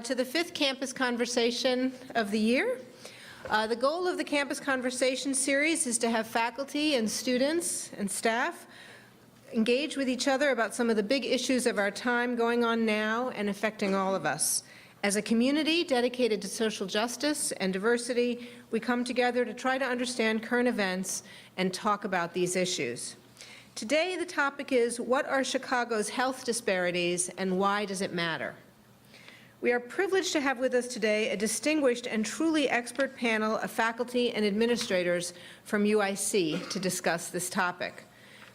to the 5th Campus Conversation of the year. The goal of the Campus Conversation series is to have faculty and students and staff engage with each other about some of the big issues of our time going on now and affecting all of us. As a community dedicated to social justice and diversity, we come together to try to understand current events and talk about these issues. Today, the topic is, what are Chicago's health disparities and why does it matter? We are privileged to have with us today a distinguished and truly expert panel of faculty and administrators from UIC to discuss this topic.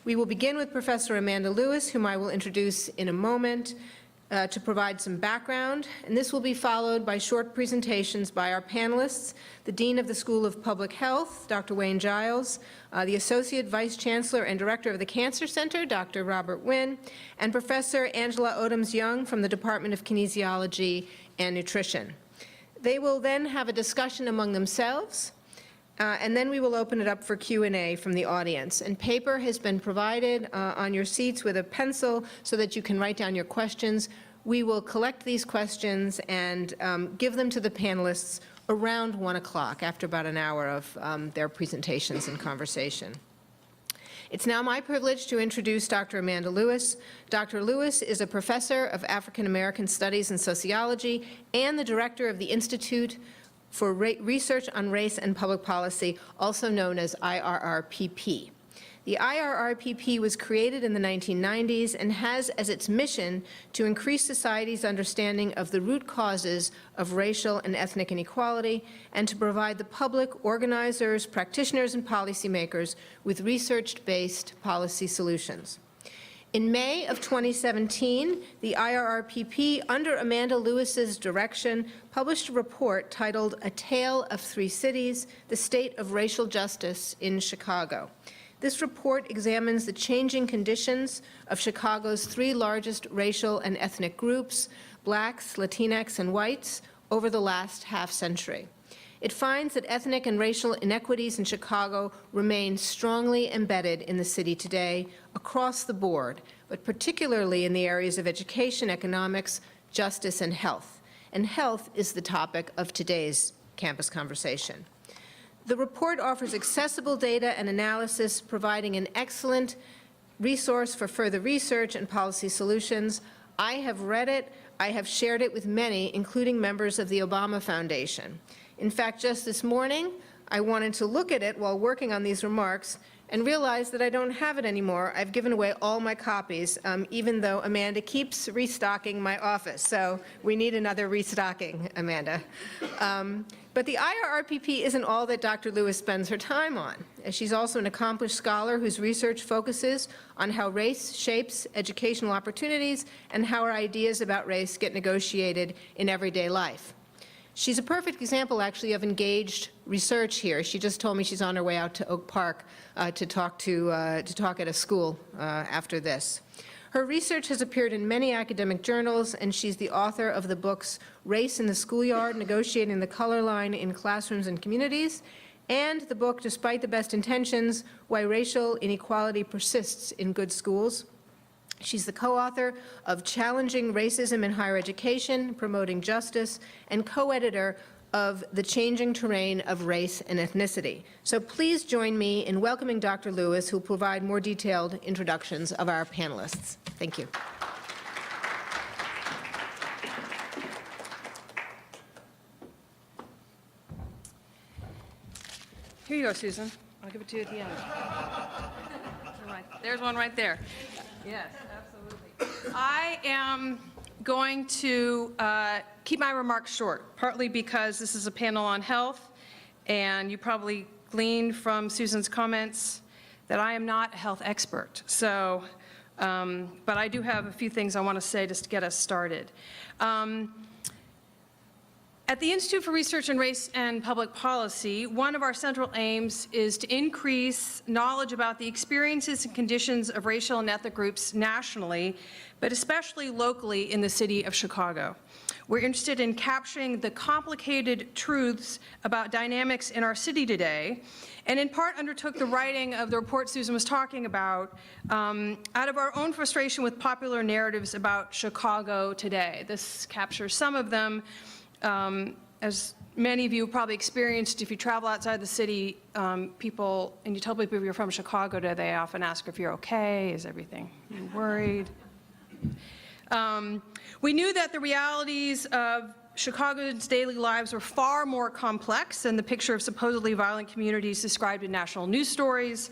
We will begin with Professor Amanda Lewis, whom I will introduce in a moment, to provide some background, and this will be followed by short presentations by our panelists, the Dean of the School of Public Health, Dr. Wayne Giles, the Associate Vice Chancellor and Director of the Cancer Center, Dr. Robert Wynn, and Professor Angela Odoms-Young from the Department of Kinesiology and Nutrition. They will then have a discussion among themselves, and then we will open it up for Q&A from the audience. And paper has been provided on your seats with a pencil so that you can write down your questions. We will collect these questions and give them to the panelists around 1 o'clock, after about an hour of their presentations and conversation. It's now my privilege to introduce Dr. Amanda Lewis. Dr. Lewis is a professor of African American Studies and Sociology and the director of the Institute for Research on Race and Public Policy, also known as IRRPP. The IRRPP was created in the 1990s and has as its mission to increase society's understanding of the root causes of racial and ethnic inequality and to provide the public, organizers, practitioners, and policymakers with research-based policy solutions. In May of 2017, the IRRPP, under Amanda Lewis's direction, published a report titled A Tale of Three Cities, the State of Racial Justice in Chicago. This report examines the changing conditions of Chicago's 3 largest racial and ethnic groups, Blacks, Latinx, and whites, over the last half-century. It finds that ethnic and racial inequities in Chicago remain strongly embedded in the city today across the board, but particularly in the areas of education, economics, justice, and health. And health is the topic of today's campus conversation. The report offers accessible data and analysis, providing an excellent resource for further research and policy solutions. I have read it. I have shared it with many, including members of the Obama Foundation. In fact, just this morning, I wanted to look at it while working on these remarks and realized that I don't have it anymore. I've given away all my copies, even though Amanda keeps restocking my office. So we need another restocking, Amanda. But the IRRPP isn't all that Dr. Lewis spends her time on. She's also an accomplished scholar whose research focuses on how race shapes educational opportunities and how our ideas about race get negotiated in everyday life. She's a perfect example, actually, of engaged research here. She just told me she's on her way out to Oak Park to talk at a school after this. Her research has appeared in many academic journals, and she's the author of the books Race in the Schoolyard, Negotiating the Color Line in Classrooms and Communities, and the book Despite the Best Intentions, Why Racial Inequality Persists in Good Schools. She's the co-author of Challenging Racism in Higher Education, Promoting Justice, and co-editor of The Changing Terrain of Race and Ethnicity. So please join me in welcoming Dr. Lewis, who will provide more detailed introductions of our panelists. Thank you. Here you go, Susan. I'll give it to you at the end. There's one right there. Yes, absolutely. I am going to keep my remarks short, partly because this is a panel on health, and you probably gleaned from Susan's comments that I am not a health expert. So, but I do have a few things I want to say just to get us started. At the Institute for Research in Race and Public Policy, one of our central aims is to increase knowledge about the experiences and conditions of racial and ethnic groups nationally, but especially locally in the city of Chicago. We're interested in capturing the complicated truths about dynamics in our city today, and in part undertook the writing of the report Susan was talking about out of our own frustration with popular narratives about Chicago today. This captures some of them. As many of you probably experienced, if you travel outside the city, people, and you tell people you're from Chicago today, they often ask if you're okay, is everything, you're worried. We knew that the realities of Chicago's daily lives were far more complex than the picture of supposedly violent communities described in national news stories.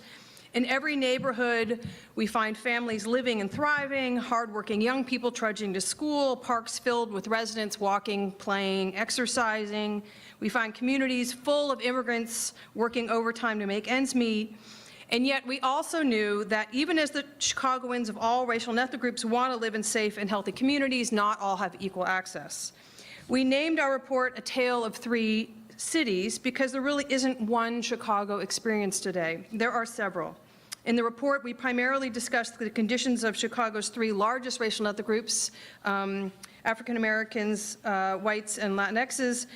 In every neighborhood, we find families living and thriving, hardworking young people trudging to school, parks filled with residents walking, playing, exercising. We find communities full of immigrants working overtime to make ends meet. And yet we also knew that even as the Chicagoans of all racial and ethnic groups want to live in safe and healthy communities, not all have equal access. We named our report A Tale of Three Cities because there really isn't one Chicago experience today. There are several. In the report, we primarily discussed the conditions of Chicago's three largest racial and ethnic groups, African Americans, whites, and Latinxes.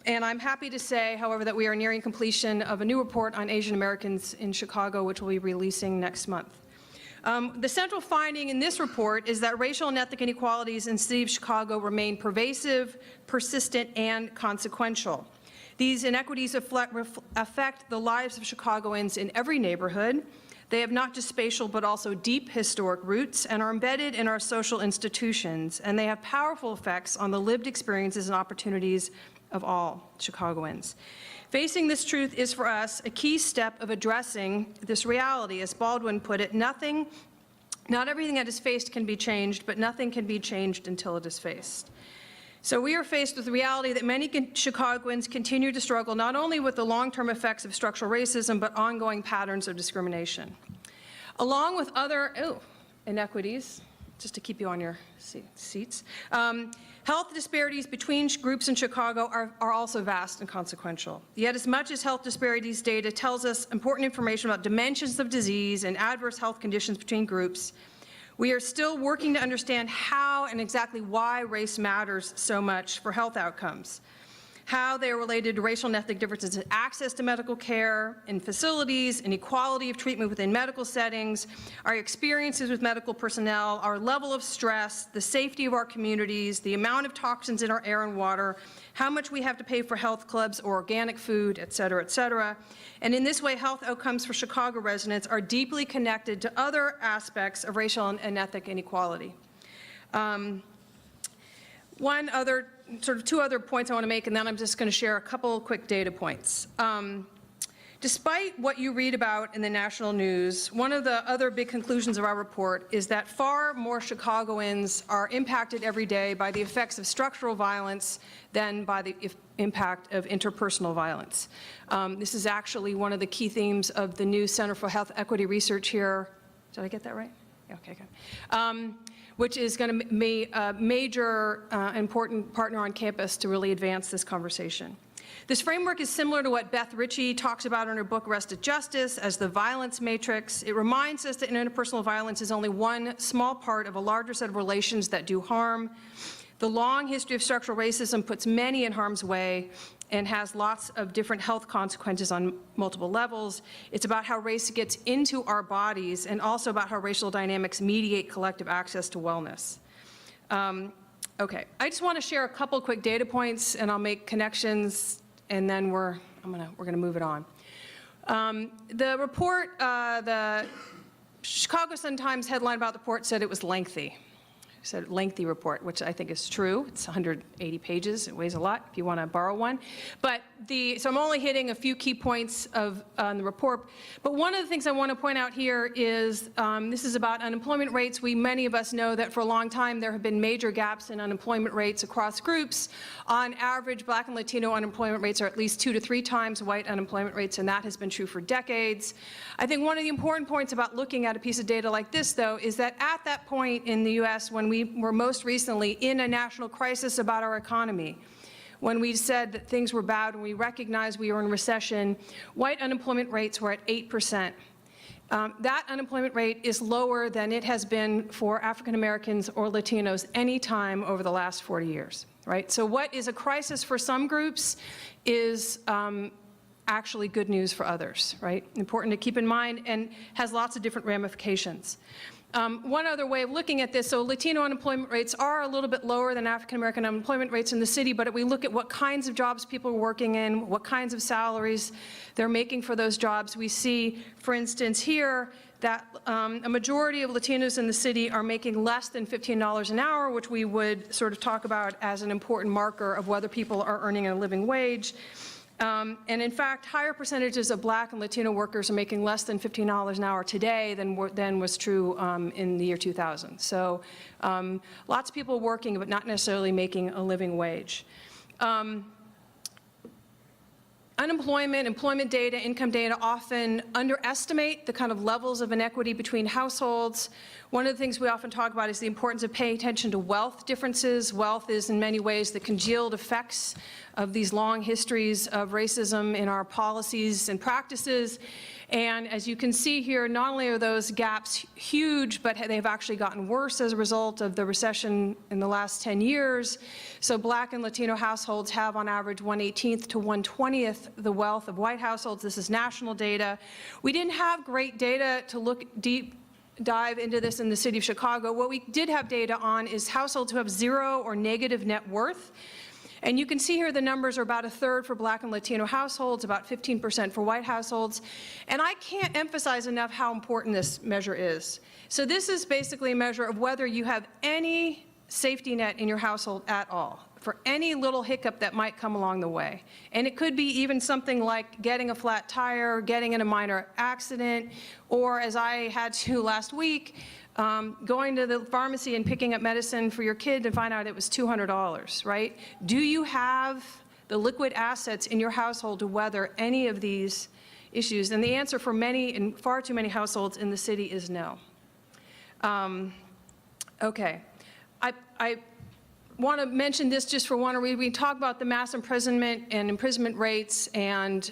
And I'm happy to say, however, that we are nearing completion of a new report on Asian Americans in Chicago, which we'll be releasing next month. The central finding in this report is that racial and ethnic inequalities in the city of Chicago remain pervasive, persistent, and consequential. These inequities affect the lives of Chicagoans in every neighborhood. They have not just spatial but also deep historic roots and are embedded in our social institutions, and they have powerful effects on the lived experiences and opportunities of all Chicagoans. Facing this truth is for us a key step of addressing this reality. As Baldwin put it, not everything that is faced can be changed, but nothing can be changed until it is faced. So we are faced with the reality that many Chicagoans continue to struggle not only with the long-term effects of structural racism, but ongoing patterns of discrimination. Along with other inequities, just to keep you on your seats, health disparities between groups in Chicago are also vast and consequential. Yet as much as health disparities data tells us important information about dimensions of disease and adverse health conditions between groups, we are still working to understand how and exactly why race matters so much for health outcomes, how they are related to racial and ethnic differences in access to medical care, in facilities, inequality of treatment within medical settings, our experiences with medical personnel, our level of stress, the safety of our communities, the amount of toxins in our air and water, how much we have to pay for health clubs or organic food, et cetera, et cetera. And in this way, health outcomes for Chicago residents are deeply connected to other aspects of racial and ethnic inequality. Two other points I want to make, and then I'm just going to share a couple quick data points. Despite what you read about in the national news, one of the other big conclusions of our report is that far more Chicagoans are impacted every day by the effects of structural violence than by the impact of interpersonal violence. This is actually one of the key themes of the new Center for Health Equity Research here. Did I get that right? Yeah, okay, good. Which is going to be a major important partner on campus to really advance this conversation. This framework is similar to what Beth Ritchie talks about in her book Arrested Justice as the violence matrix. It reminds us that interpersonal violence is only one small part of a larger set of relations that do harm. The long history of structural racism puts many in harm's way and has lots of different health consequences on multiple levels. It's about how race gets into our bodies and also about how racial dynamics mediate collective access to wellness. Okay, I just want to share a couple quick data points and I'll make connections and then we're gonna move it on. The report, the Chicago Sun-Times headline about the report said it was lengthy. It's a lengthy report, which I think is true. It's 180 pages. It weighs a lot if you want to borrow one. But so I'm only hitting a few key points on the report. But one of the things I want to point out here is this is about unemployment rates. Many of us know that for a long time there have been major gaps in unemployment rates across groups. On average, Black and Latino unemployment rates are at least 2 to 3 times white unemployment rates, and that has been true for decades. I think one of the important points about looking at a piece of data like this, though, is that at that point in the U.S., when we were most recently in a national crisis about our economy, when we said that things were bad, when we recognized we were in recession, white unemployment rates were at 8%. That unemployment rate is lower than it has been for African Americans or Latinos any time over the last 40 years. right? So what is a crisis for some groups is actually good news for others, right? Important to keep in mind and has lots of different ramifications. One other way of looking at this, so Latino unemployment rates are a little bit lower than African American unemployment rates in the city, but if we look at what kinds of jobs people are working in, what kinds of salaries they're making for those jobs, we see, for instance, here that a majority of Latinos in the city are making less than $15 an hour, which we would sort of talk about as an important marker of whether people are earning a living wage. And in fact, higher percentages of Black and Latino workers are making less than $15 an hour today than was true in the year 2000. So lots of people working, but not necessarily making a living wage. Unemployment, employment data, income data often underestimate the kind of levels of inequity between households. One of the things we often talk about is the importance of paying attention to wealth differences. Wealth is in many ways the congealed effects of these long histories of racism in our policies and practices. And as you can see here, not only are those gaps huge, but they've actually gotten worse as a result of the recession in the last 10 years. So Black and Latino households have on average 1/18th to 1/20th the wealth of white households. This is national data. We didn't have great data to look dive into this in the city of Chicago. What we did have data on is households who have zero or negative net worth. And you can see here the numbers are about 1/3 for Black and Latino households, about 15% for white households. And I can't emphasize enough how important this measure is. So this is basically a measure of whether you have any safety net in your household at all, for any little hiccup that might come along the way. And it could be even something like getting a flat tire, getting in a minor accident, or as I had to last week, going to the pharmacy and picking up medicine for your kid to find out it was $200, right? Do you have the liquid assets in your household to weather any of these issues? And the answer for many and far too many households in the city is no. Okay. I want to mention this just for one reason. We talk about the mass imprisonment and imprisonment rates, and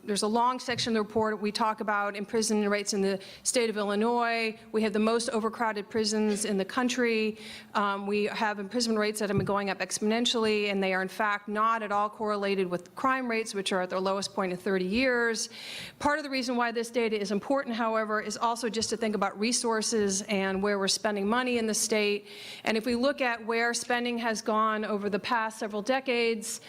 there's a long section of the report. We talk about imprisonment rates in the state of Illinois. We have the most overcrowded prisons in the country. We have imprisonment rates that have been going up exponentially, and they are in fact not at all correlated with crime rates, which are at their lowest point in 30 years. Part of the reason why this data is important, however, is also just to think about resources and where we're spending money in the state. And if we look at where spending has gone over the past several decades,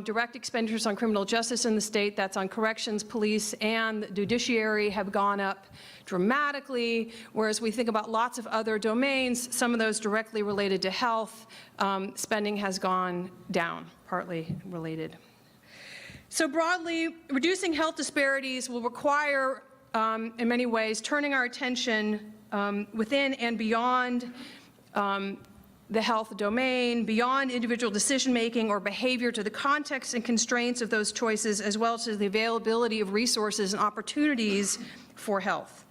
direct expenditures on criminal justice in the state, that's on corrections, police, and the judiciary, have gone up dramatically, whereas we think about lots of other domains, some of those directly related to health, spending has gone down, partly related. So broadly, reducing health disparities will require, in many ways, turning our attention within and beyond the health domain, beyond individual decision-making or behavior, to the context and constraints of those choices, as well as to the availability of resources and opportunities for health.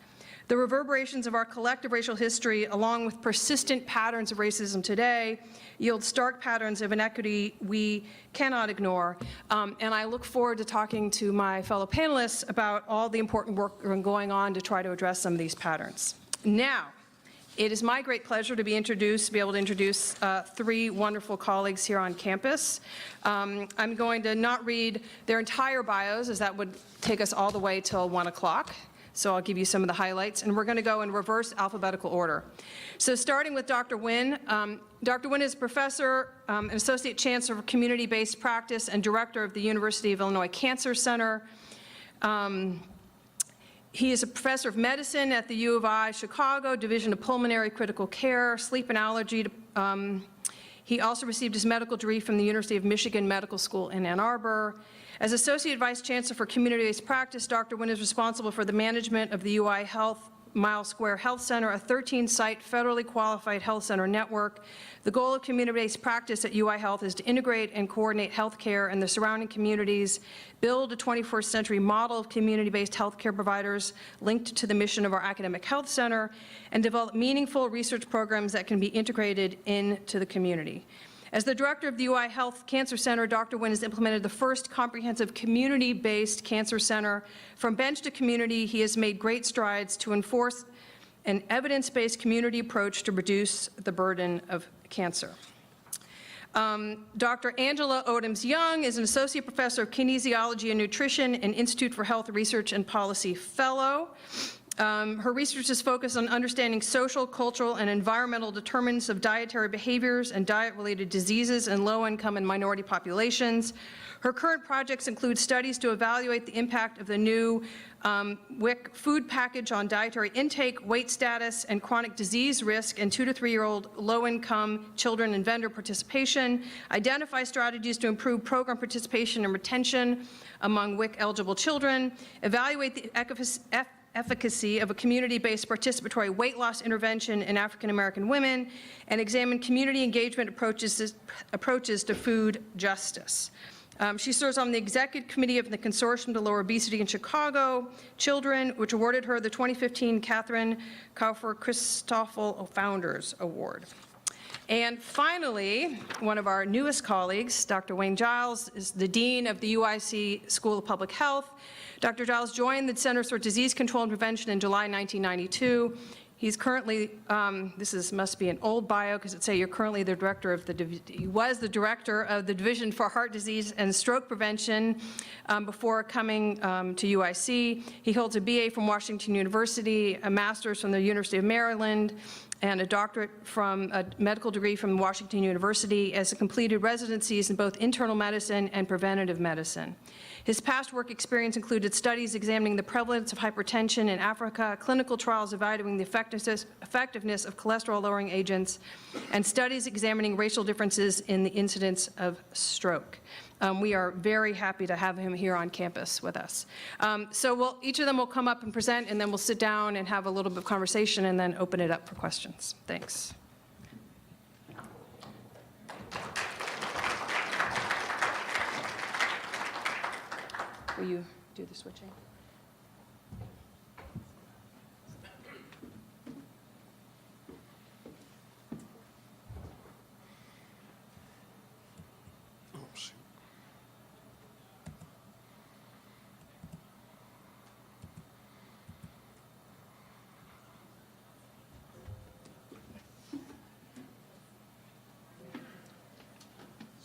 The reverberations of our collective racial history, along with persistent patterns of racism today, yield stark patterns of inequity we cannot ignore. And I look forward to talking to my fellow panelists about all the important work going on to try to address some of these patterns. Now, it is my great pleasure to be able to introduce three wonderful colleagues here on campus. I'm going to not read their entire bios, as that would take us all the way till 1 o'clock. So I'll give you some of the highlights, and we're going to go in reverse alphabetical order. So starting with Dr. Nguyen. Dr. Nguyen is professor, and associate chancellor for community-based practice, and director of the University of Illinois Cancer Center. He is a professor of medicine at the U of I Chicago, Division of Pulmonary Critical Care, Sleep and Allergy. He also received his medical degree from the University of Michigan Medical School in Ann Arbor. As Associate Vice Chancellor for Community-Based Practice, Dr. Nguyen is responsible for the management of the UI Health Mile Square Health Center, a 13-site federally qualified health center network. The goal of community-based practice at UI Health is to integrate and coordinate healthcare and the surrounding communities, build a 21st century model of community-based healthcare providers linked to the mission of our academic health center, and develop meaningful research programs that can be integrated into the community. As the director of the UI Health Cancer Center, Dr. Nguyen has implemented the first comprehensive community-based cancer center. From bench to community, he has made great strides to enforce an evidence-based community approach to reduce the burden of cancer. Dr. Angela Odoms-Young is an associate professor of kinesiology and nutrition and Institute for Health Research and Policy Fellow. Her research is focused on understanding social, cultural, and environmental determinants of dietary behaviors and diet-related diseases in low-income and minority populations. Her current projects include studies to evaluate the impact of the new WIC food package on dietary intake, weight status, and chronic disease risk in 2 to 3-year-old low-income children and vendor participation, identify strategies to improve program participation and retention among WIC-eligible children, evaluate the efficacy of a community-based participatory weight loss intervention in African American women, and examine community engagement approaches to food justice. She serves on the executive committee of the Consortium to Lower Obesity in Chicago Children, which awarded her the 2015 Catherine Kaufer Christoffel Founders Award. And finally, one of our newest colleagues, Dr. Wayne Giles, is the Dean of the UIC School of Public Health. Dr. Giles joined the Centers for Disease Control and Prevention in July 1992. He's currently, must be an old bio because it say you're currently the director of he was the director of the Division for Heart Disease and Stroke Prevention before coming to UIC. He holds a BA from Washington University, a master's from the University of Maryland, and a doctorate from a medical degree from Washington University, as completed residencies in both internal medicine and preventative medicine. His past work experience included studies examining the prevalence of hypertension in Africa, clinical trials evaluating the effectiveness of cholesterol-lowering agents, and studies examining racial differences in the incidence of stroke. We are very happy to have him here on campus with us. So each of them will come up and present, and then we'll sit down and have a little bit of conversation and then open it up for questions. Thanks. Will you do the switching?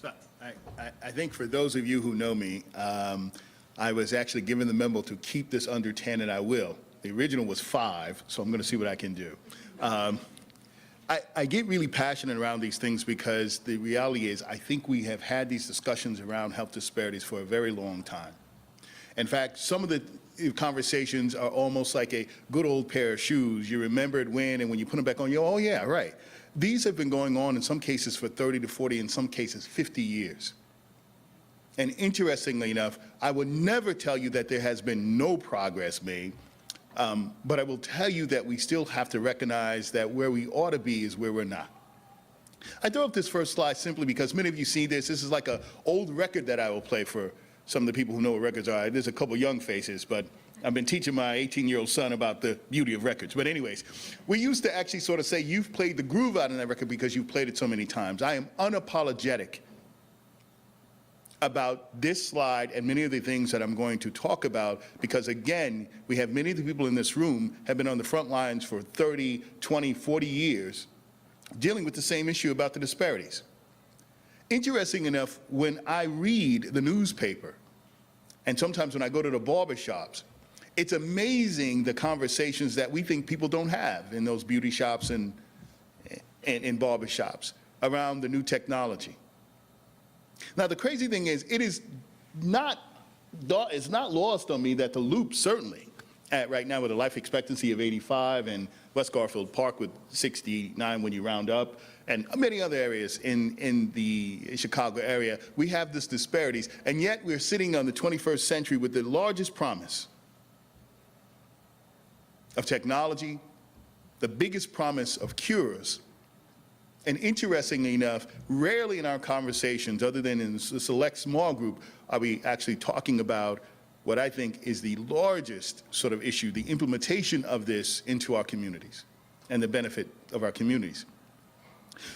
So I think for those of you who know me, I was actually given the memo to keep this under 10, and I will. The original was 5, so I'm going to see what I can do. I get really passionate around these things because the reality is I think we have had these discussions around health disparities for a very long time. In fact, some of the conversations are almost like a good old pair of shoes. You remember it when, and when you put them back on, oh yeah, right. These have been going on in some cases for 30 to 40, in some cases 50 years. And interestingly enough, I would never tell you that there has been no progress made, but I will tell you that we still have to recognize that where we ought to be is where we're not. I throw up this first slide simply because many of you see this. This is like an old record that I will play for some of the people who know what records are. There's a couple young faces, but I've been teaching my 18-year-old son about the beauty of records. But anyways, we used to actually sort of say, you've played the groove out in that record because you've played it so many times. I am unapologetic about this slide and many of the things that I'm going to talk about, because again, we have many of the people in this room have been on the front lines for 30, 20, 40 years dealing with the same issue about the disparities. Interesting enough, when I read the newspaper, and sometimes when I go to the barbershops, it's amazing the conversations that we think people don't have in those beauty shops and in barbershops around the new technology. Now, the crazy thing is, it's not lost on me that the Loop certainly, right now with a life expectancy of 85 and West Garfield Park with 69 when you round up, and many other areas in the Chicago area, we have this disparities, and yet we're sitting on the 21st century with the largest promise of technology, the biggest promise of cures. And interestingly enough, rarely in our conversations, other than in a select small group, are we actually talking about what I think is the largest sort of issue, the implementation of this into our communities and the benefit of our communities.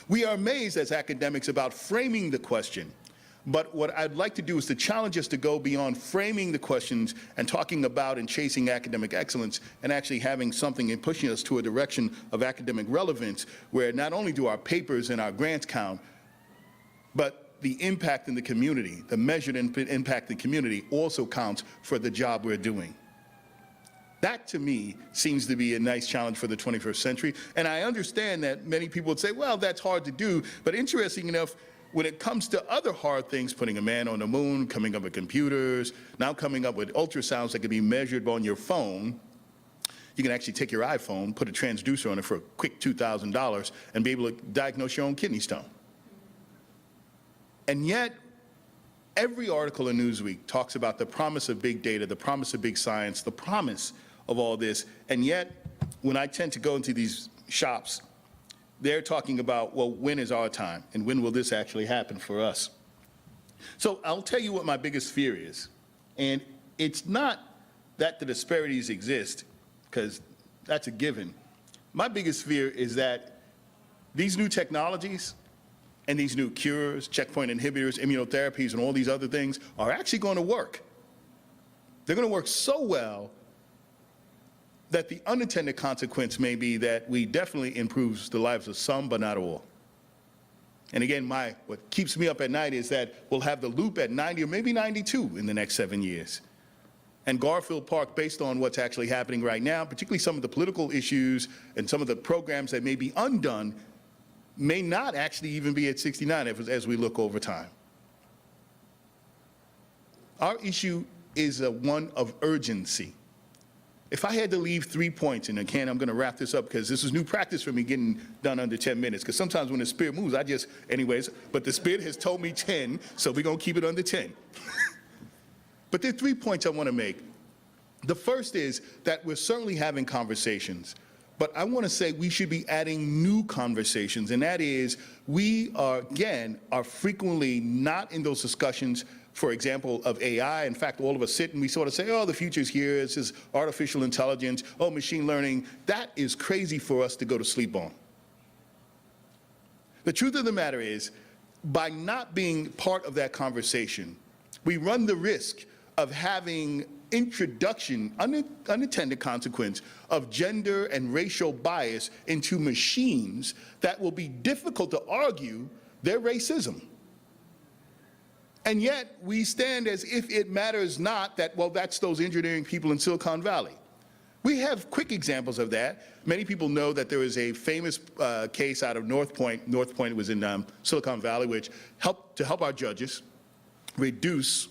We are amazed as academics about framing the question, but what I'd like to do is to challenge us to go beyond framing the questions and talking about and chasing academic excellence and actually having something and pushing us to a direction of academic relevance where not only do our papers and our grants count, but the impact in the community, the measured impact in the community also counts for the job we're doing. That, to me, seems to be a nice challenge for the 21st century. And I understand that many people would say, well, that's hard to do. But interesting enough, when it comes to other hard things, putting a man on the moon, coming up with computers, now coming up with ultrasounds that can be measured on your phone, you can actually take your iPhone, put a transducer on it for a quick $2,000 and be able to diagnose your own kidney stone. And yet, every article in Newsweek talks about the promise of big data, the promise of big science, the promise of all this, and yet, when I tend to go into these shops, they're talking about, well, when is our time, and when will this actually happen for us? So I'll tell you what my biggest fear is, and it's not that the disparities exist, because that's a given. My biggest fear is that these new technologies and these new cures, checkpoint inhibitors, immunotherapies, and all these other things are actually going to work. They're going to work so well that the unintended consequence may be that we definitely improves the lives of some, but not all. And again, what keeps me up at night is that we'll have the loop at 90 or maybe 92 in the next 7 years. And Garfield Park, based on what's actually happening right now, particularly some of the political issues and some of the programs that may be undone, may not actually even be at 69 as we look over time. Our issue is one of urgency. If I had to leave 3 points, and again, I'm going to wrap this up because this is new practice for me getting done under 10 minutes, because sometimes when the spirit moves, anyways, but the spirit has told me 10, so we're going to keep it under 10. But there are 3 points I want to make. The first is that we're certainly having conversations, but I want to say we should be adding new conversations, and that is we are frequently not in those discussions, for example, of AI. In fact, all of us sit and we sort of say, oh, the future's here, this is artificial intelligence, oh, machine learning. That is crazy for us to go to sleep on. The truth of the matter is, by not being part of that conversation, we run the risk of having unintended consequence of gender and racial bias into machines that will be difficult to argue their racism. And yet we stand as if it matters not that, well, that's those engineering people in Silicon Valley. We have quick examples of that. Many people know that there is a famous case out of North Point. North Point was in Silicon Valley, which helped to help our judges reduce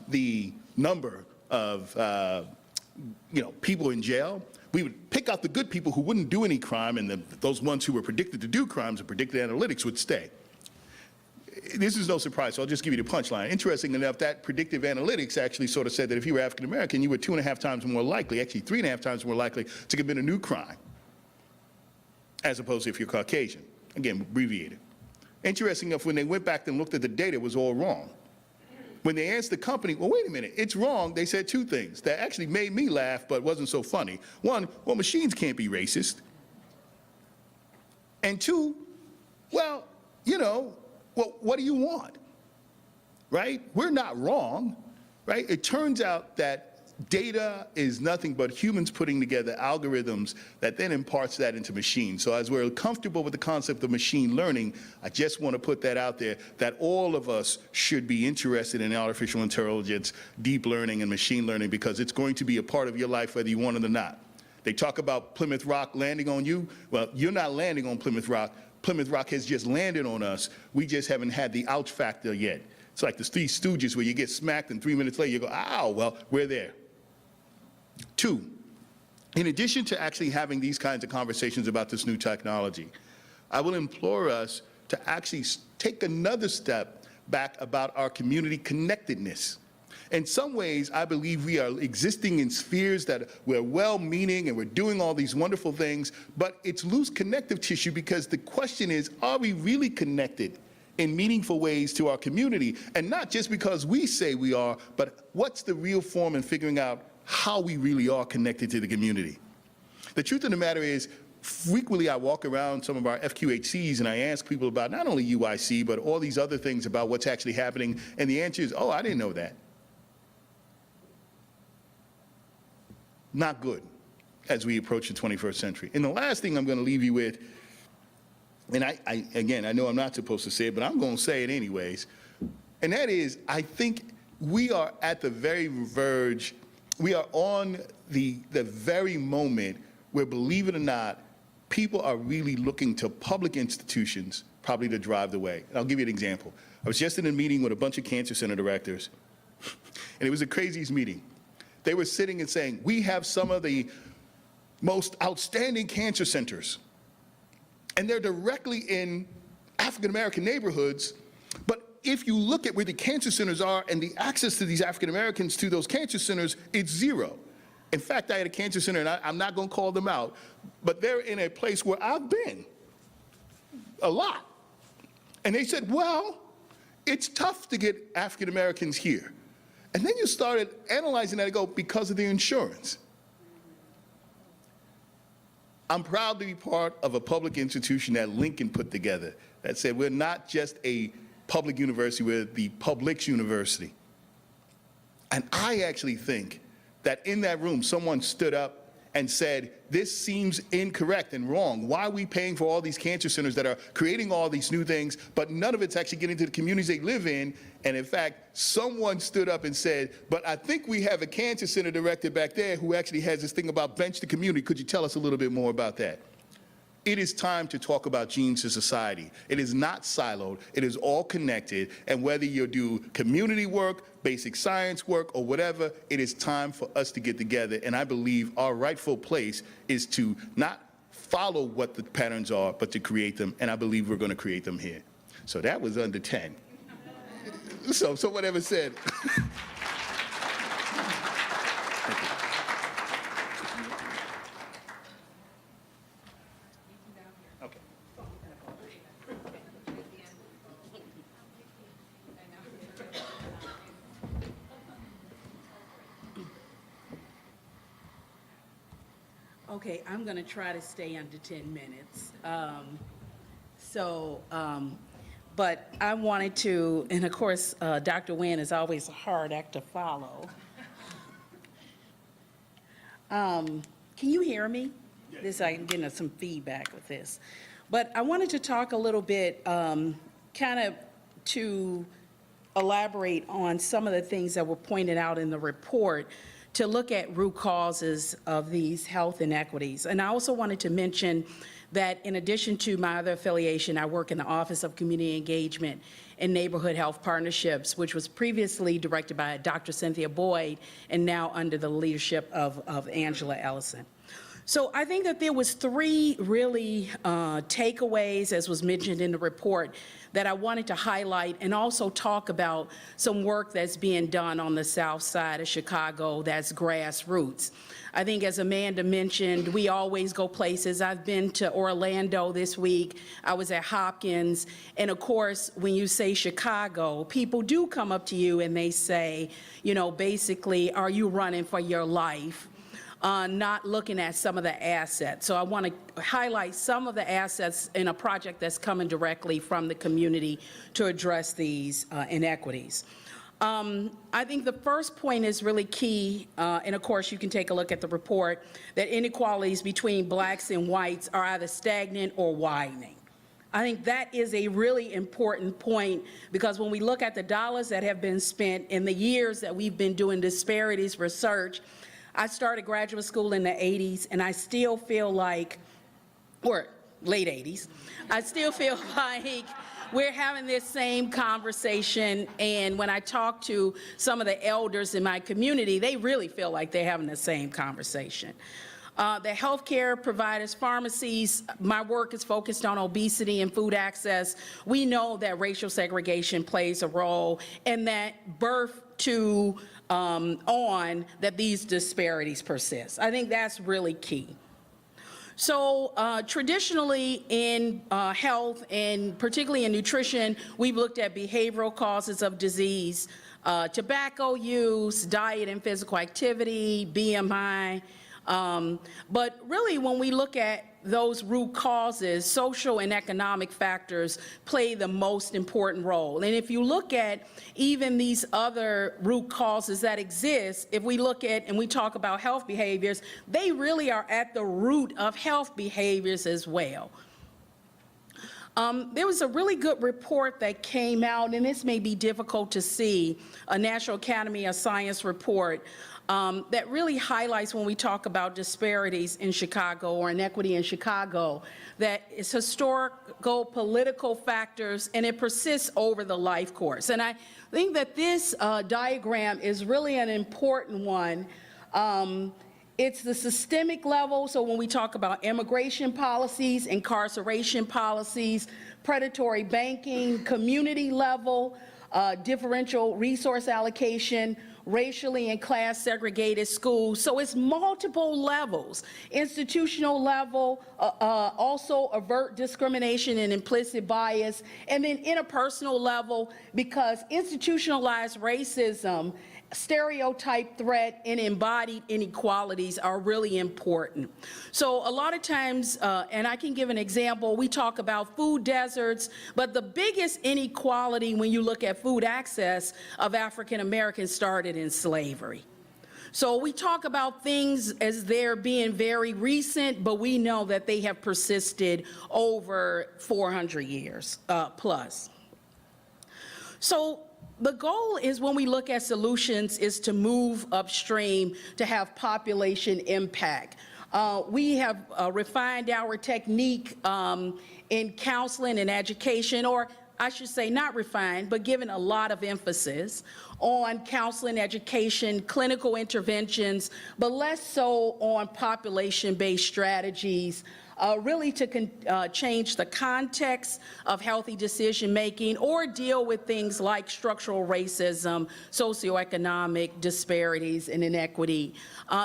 the number of people in jail. We would pick out the good people who wouldn't do any crime, and those ones who were predicted to do crimes and predicted analytics would stay. This is no surprise, so I'll just give you the punchline. Interesting enough, that predictive analytics actually sort of said that if you were African American, you were 2.5 times more likely, actually 3.5 times more likely to commit a new crime, as opposed to if you're Caucasian. Again, abbreviated. Interesting enough, when they went back and looked at the data, it was all wrong. When they asked the company, well, wait a minute, it's wrong, they said 2 things that actually made me laugh but wasn't so funny. 1, well, machines can't be racist. And 2, well, well, what do you want, right? We're not wrong, right? It turns out that data is nothing but humans putting together algorithms that then imparts that into machines. So as we're comfortable with the concept of machine learning, I just want to put that out there, that all of us should be interested in artificial intelligence, deep learning, and machine learning, because it's going to be a part of your life whether you want it or not. They talk about Plymouth Rock landing on you. Well, you're not landing on Plymouth Rock. Plymouth Rock has just landed on us. We just haven't had the ouch factor yet. It's like the Three Stooges where you get smacked and 3 minutes later you go, ow, well, we're there. 2, in addition to actually having these kinds of conversations about this new technology, I will implore us to actually take another step back about our community connectedness. In some ways, I believe we are existing in spheres that we're well-meaning and we're doing all these wonderful things, but it's loose connective tissue, because the question is, are we really connected in meaningful ways to our community? And not just because we say we are, but what's the real form in figuring out how we really are connected to the community? The truth of the matter is, frequently I walk around some of our FQHCs and I ask people about not only UIC, but all these other things about what's actually happening, and the answer is, oh, I didn't know that. Not good as we approach the 21st century. And the last thing I'm going to leave you with and again, I know I'm not supposed to say it, but I'm going to say it anyways, and that is, I think we are at the very verge, we are on the very moment where, believe it or not, people are really looking to public institutions probably to drive the way. And I'll give you an example. I was just in a meeting with a bunch of cancer center directors, and it was the craziest meeting. They were sitting and saying, we have some of the most outstanding cancer centers, and they're directly in African-American neighborhoods, but if you look at where the cancer centers are and the access to these African-Americans to those cancer centers, it's zero. In fact, I had a cancer center, and I'm not going to call them out, but they're in a place where I've been a lot. And they said, well, it's tough to get African-Americans here. And then you started analyzing that and go, because of the insurance. I'm proud to be part of a public institution that Lincoln put together that said we're not just a public university, we're the public's university. And I actually think that in that room, someone stood up and said, this seems incorrect and wrong. Why are we paying for all these cancer centers that are creating all these new things, but none of it's actually getting to the communities they live in? And in fact, someone stood up and said, but I think we have a cancer center director back there who actually has this thing about bench the community. Could you tell us a little bit more about that? It is time to talk about genes to society. It is not siloed, it is all connected, and whether you do community work, basic science work, or whatever, it is time for us to get together, and I believe our rightful place is to not follow what the patterns are, but to create them, and I believe we're gonna create them here. So that was under 10. So whatever said. Okay, I'm going to try to stay under 10 minutes. But I wanted to, and of course, Dr. Nguyen is always a hard act to follow. Can you hear me? This, I'm getting some feedback with this. But I wanted to talk a little bit, kind of to elaborate on some of the things that were pointed out in the report, to look at root causes of these health inequities. And I also wanted to mention that in addition to my other affiliation, I work in the Office of Community Engagement and Neighborhood Health Partnerships, which was previously directed by Dr. Cynthia Boyd and now under the leadership of Angela Ellison. So I think that there was three really takeaways, as was mentioned in the report, that I wanted to highlight and also talk about some work that's being done on the south side of Chicago that's grassroots. I think, as Amanda mentioned, we always go places. I've been to Orlando this week. I was at Hopkins. And of course, when you say Chicago, people do come up to you and they say, you know, basically, are you running for your life? Not looking at some of the assets. So I want to highlight some of the assets in a project that's coming directly from the community to address these inequities. I think the first point is really key, and of course you can take a look at the report, that inequalities between blacks and whites are either stagnant or widening. I think that is a really important point, because when we look at the dollars that have been spent in the years that we've been doing disparities research, I started graduate school in the 80s, and I still feel like, or late 80s, I still feel like we're having this same conversation, and when I talk to some of the elders in my community, they really feel like they're having the same conversation. The healthcare providers, pharmacies, my work is focused on obesity and food access. We know that racial segregation plays a role, and that birth to on that these disparities persist. I think that's really key. So traditionally in health, and particularly in nutrition, we've looked at behavioral causes of disease, tobacco use, diet and physical activity, BMI. But really, when we look at those root causes, social and economic factors play the most important role. And if you look at even these other root causes that exist, if we look at and we talk about health behaviors, they really are at the root of health behaviors as well. There was a really good report that came out, and this may be difficult to see, a National Academy of Science report that really highlights when we talk about disparities in Chicago or inequity in Chicago, that it's historical, political factors, and it persists over the life course. And I think that this diagram is really an important one. It's the systemic level, so when we talk about immigration policies, incarceration policies, predatory banking, community level, differential resource allocation, racially and class segregated schools. So it's multiple levels. Institutional level, also avert discrimination and implicit bias, and then interpersonal level, because institutionalized racism, stereotype threat, and embodied inequalities are really important. So a lot of times, and I can give an example, we talk about food deserts, but the biggest inequality when you look at food access of African Americans started in slavery. So we talk about things as they're being very recent, but we know that they have persisted over 400 years plus. So the goal is, when we look at solutions, is to move upstream to have population impact. We have refined our technique in counseling and education, or I should say not refined, but given a lot of emphasis on counseling, education, clinical interventions, but less so on population-based strategies, really to change the context of healthy decision-making or deal with things like structural racism, socioeconomic disparities, and inequity.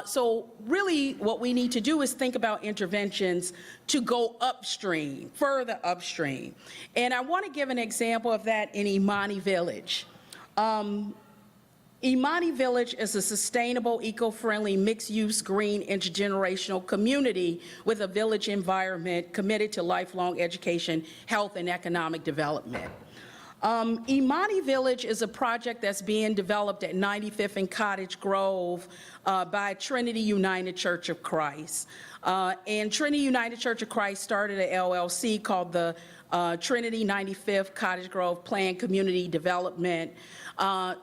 So really what we need to do is think about interventions to go upstream, further upstream. And I want to give an example of that in Imani Village. Imani Village is a sustainable, eco-friendly, mixed-use, green, intergenerational community with a village environment committed to lifelong education, health, and economic development. Imani Village is a project that's being developed at 95th and Cottage Grove by Trinity United Church of Christ. And Trinity United Church of Christ started an LLC called the Trinity 95th Cottage Grove Planned Community Development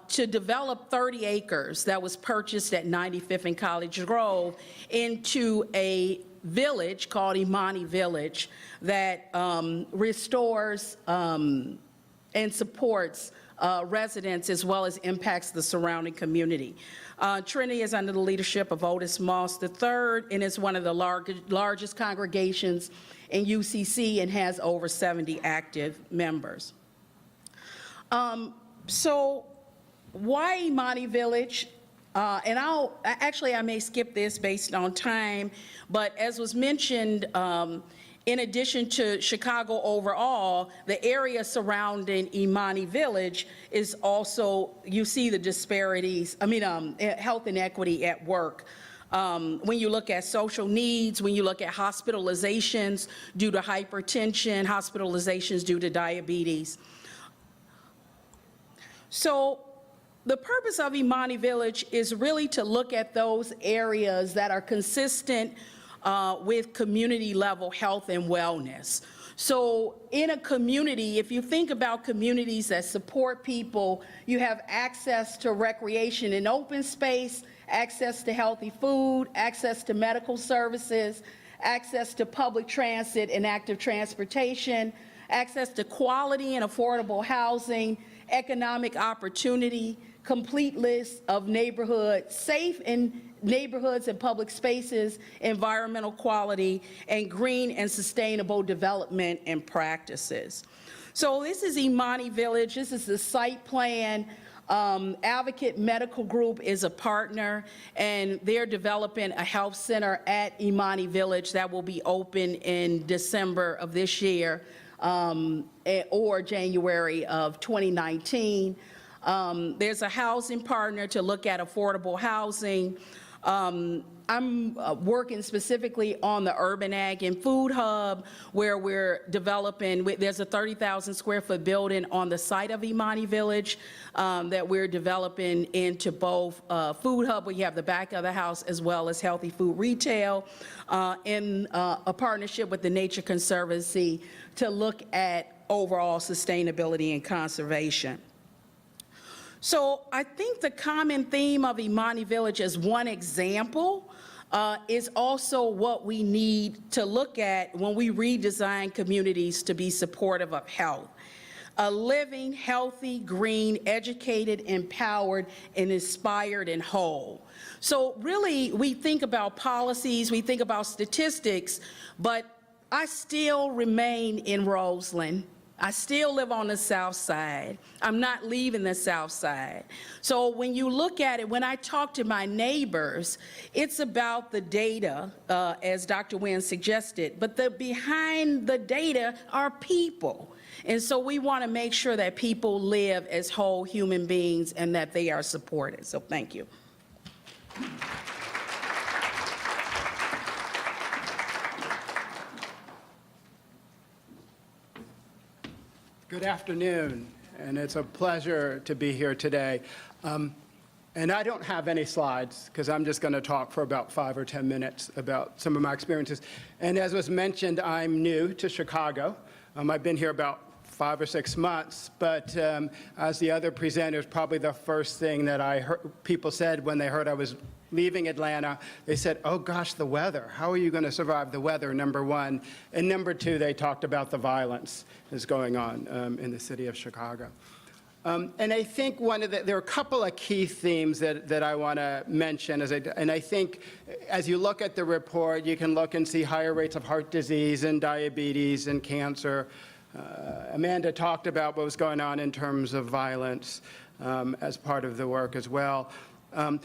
to develop 30 acres that was purchased at 95th and Cottage Grove into a village called Imani Village that restores and supports residents as well as impacts the surrounding community. Trinity is under the leadership of Otis Moss III and is one of the largest congregations in UCC and has over 70 active members. So why Imani Village? And I may skip this based on time, but as was mentioned, in addition to Chicago overall, the area surrounding Imani Village is also, you see the disparities, health inequity at work. When you look at social needs, when you look at hospitalizations due to hypertension, hospitalizations due to diabetes. So the purpose of Imani Village is really to look at those areas that are consistent with community level health and wellness. So in a community, if you think about communities that support people, you have access to recreation and open space, access to healthy food, access to medical services, access to public transit and active transportation, access to quality and affordable housing, economic opportunity, complete list of neighborhoods, safe in neighborhoods and public spaces, environmental quality, and green and sustainable development and practices. So this is Imani Village. This is the site plan. Advocate Medical Group is a partner, and they're developing a health center at Imani Village that will be open in December of this year or January of 2019. There's a housing partner to look at affordable housing. I'm working specifically on the Urban Ag and Food Hub, where we're developing, there's a 30,000 square foot building on the site of Imani Village that we're developing into both Food Hub, where you have the back of the house, as well as healthy food retail, in a partnership with the Nature Conservancy to look at overall sustainability and conservation. So I think the common theme of Imani Village as one example is also what we need to look at when we redesign communities to be supportive of health. A living, healthy, green, educated, empowered, and inspired and whole. So really, we think about policies, we think about statistics, but I still remain in Roseland. I still live on the south side. I'm not leaving the south side. So when you look at it, when I talk to my neighbors, it's about the data, as Dr. Wynn suggested, but behind the data are people. And so we want to make sure that people live as whole human beings and that they are supported. So thank you. Good afternoon, and it's a pleasure to be here today. And I don't have any slides, because I'm just going to talk for about 5 or 10 minutes about some of my experiences. And as was mentioned, I'm new to Chicago. I've been here about 5 or 6 months, but as the other presenters, probably the first thing that I heard people said when they heard I was leaving Atlanta, they said, oh gosh, the weather. How are you going to survive the weather, number one? And number two, they talked about the violence that's going on in the city of Chicago. And I think there are a couple of key themes that I want to mention. And I think as you look at the report, you can look and see higher rates of heart disease and diabetes and cancer. Amanda talked about what was going on in terms of violence as part of the work as well.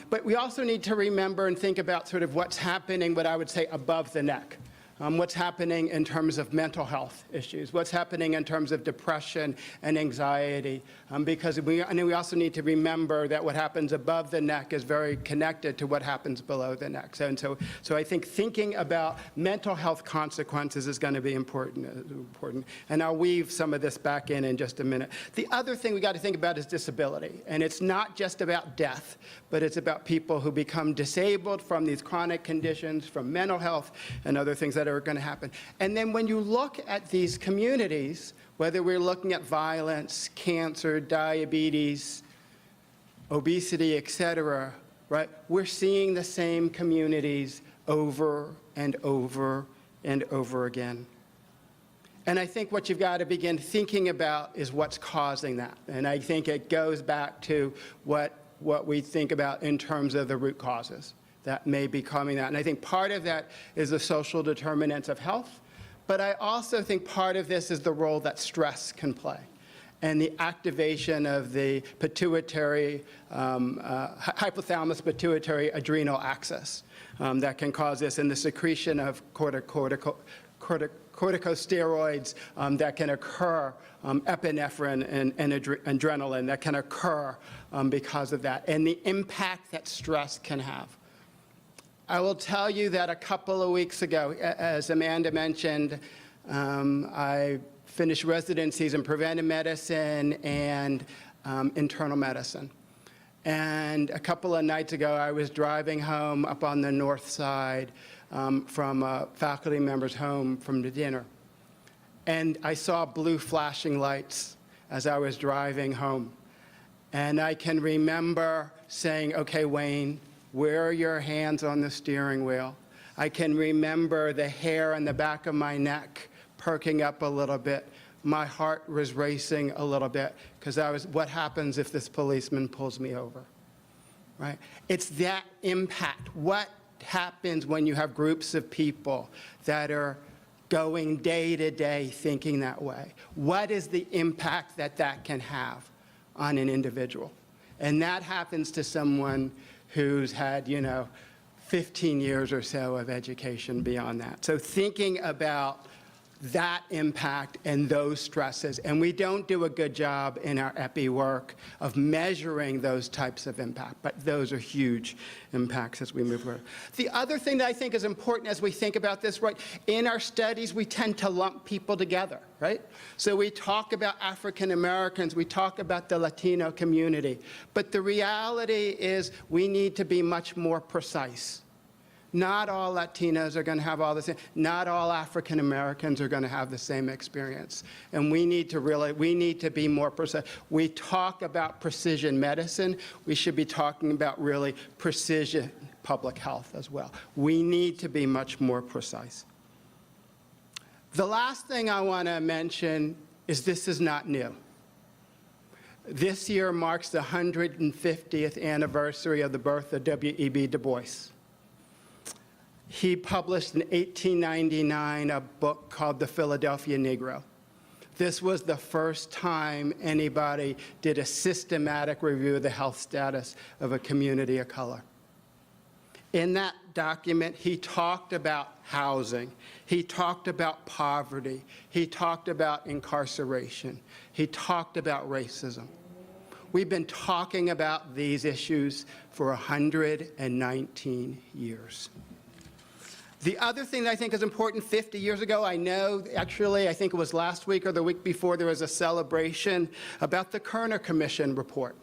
But we also need to remember and think about sort of what's happening, what I would say, above the neck. What's happening in terms of mental health issues, what's happening in terms of depression and anxiety, because we also need to remember that what happens above the neck is very connected to what happens below the neck. So I think thinking about mental health consequences is going to be important. And I'll weave some of this back in just a minute. The other thing we got to think about is disability. And it's not just about death, but it's about people who become disabled from these chronic conditions, from mental health and other things that are going to happen. And then when you look at these communities, whether we're looking at violence, cancer, diabetes, obesity, et cetera, right, we're seeing the same communities over and over and over again. And I think what you've got to begin thinking about is what's causing that. And I think it goes back to what we think about in terms of the root causes that may be causing that. And I think part of that is the social determinants of health, but I also think part of this is the role that stress can play and the activation of the pituitary, hypothalamus pituitary adrenal axis that can cause this, and the secretion of corticosteroids that can occur, epinephrine and adrenaline that can occur because of that, and the impact that stress can have. I will tell you that a couple of weeks ago, as Amanda mentioned, I finished residencies in preventive medicine and internal medicine. And a couple of nights ago, I was driving home up on the north side from a faculty member's home from the dinner. And I saw blue flashing lights as I was driving home. And I can remember saying, okay, Wayne, where are your hands on the steering wheel? I can remember the hair on the back of my neck perking up a little bit. My heart was racing a little bit because what happens if this policeman pulls me over, right? It's that impact. What happens when you have groups of people that are going day to day thinking that way? What is the impact that can have on an individual? And that happens to someone who's had, 15 years or so of education beyond that. So thinking about that impact and those stresses. And we don't do a good job in our EPI work of measuring those types of impact, but those are huge impacts as we move forward. The other thing that I think is important as we think about this, right, in our studies, we tend to lump people together, right? So we talk about African Americans, we talk about the Latino community, but the reality is we need to be much more precise. Not all Latinos are going to have all the same, not all African Americans are going to have the same experience. And we need to be more precise. We talk about precision medicine. We should be talking about really precision public health as well. We need to be much more precise. The last thing I want to mention is this is not new. This year marks the 150th anniversary of the birth of W.E.B. Du Bois. He published in 1899 a book called The Philadelphia Negro. This was the first time anybody did a systematic review of the health status of a community of color. In that document, he talked about housing, he talked about poverty, he talked about incarceration, he talked about racism. We've been talking about these issues for 119 years. The other thing that I think is important, 50 years ago, I know, actually, I think it was last week or the week before, there was a celebration about the Kerner Commission report.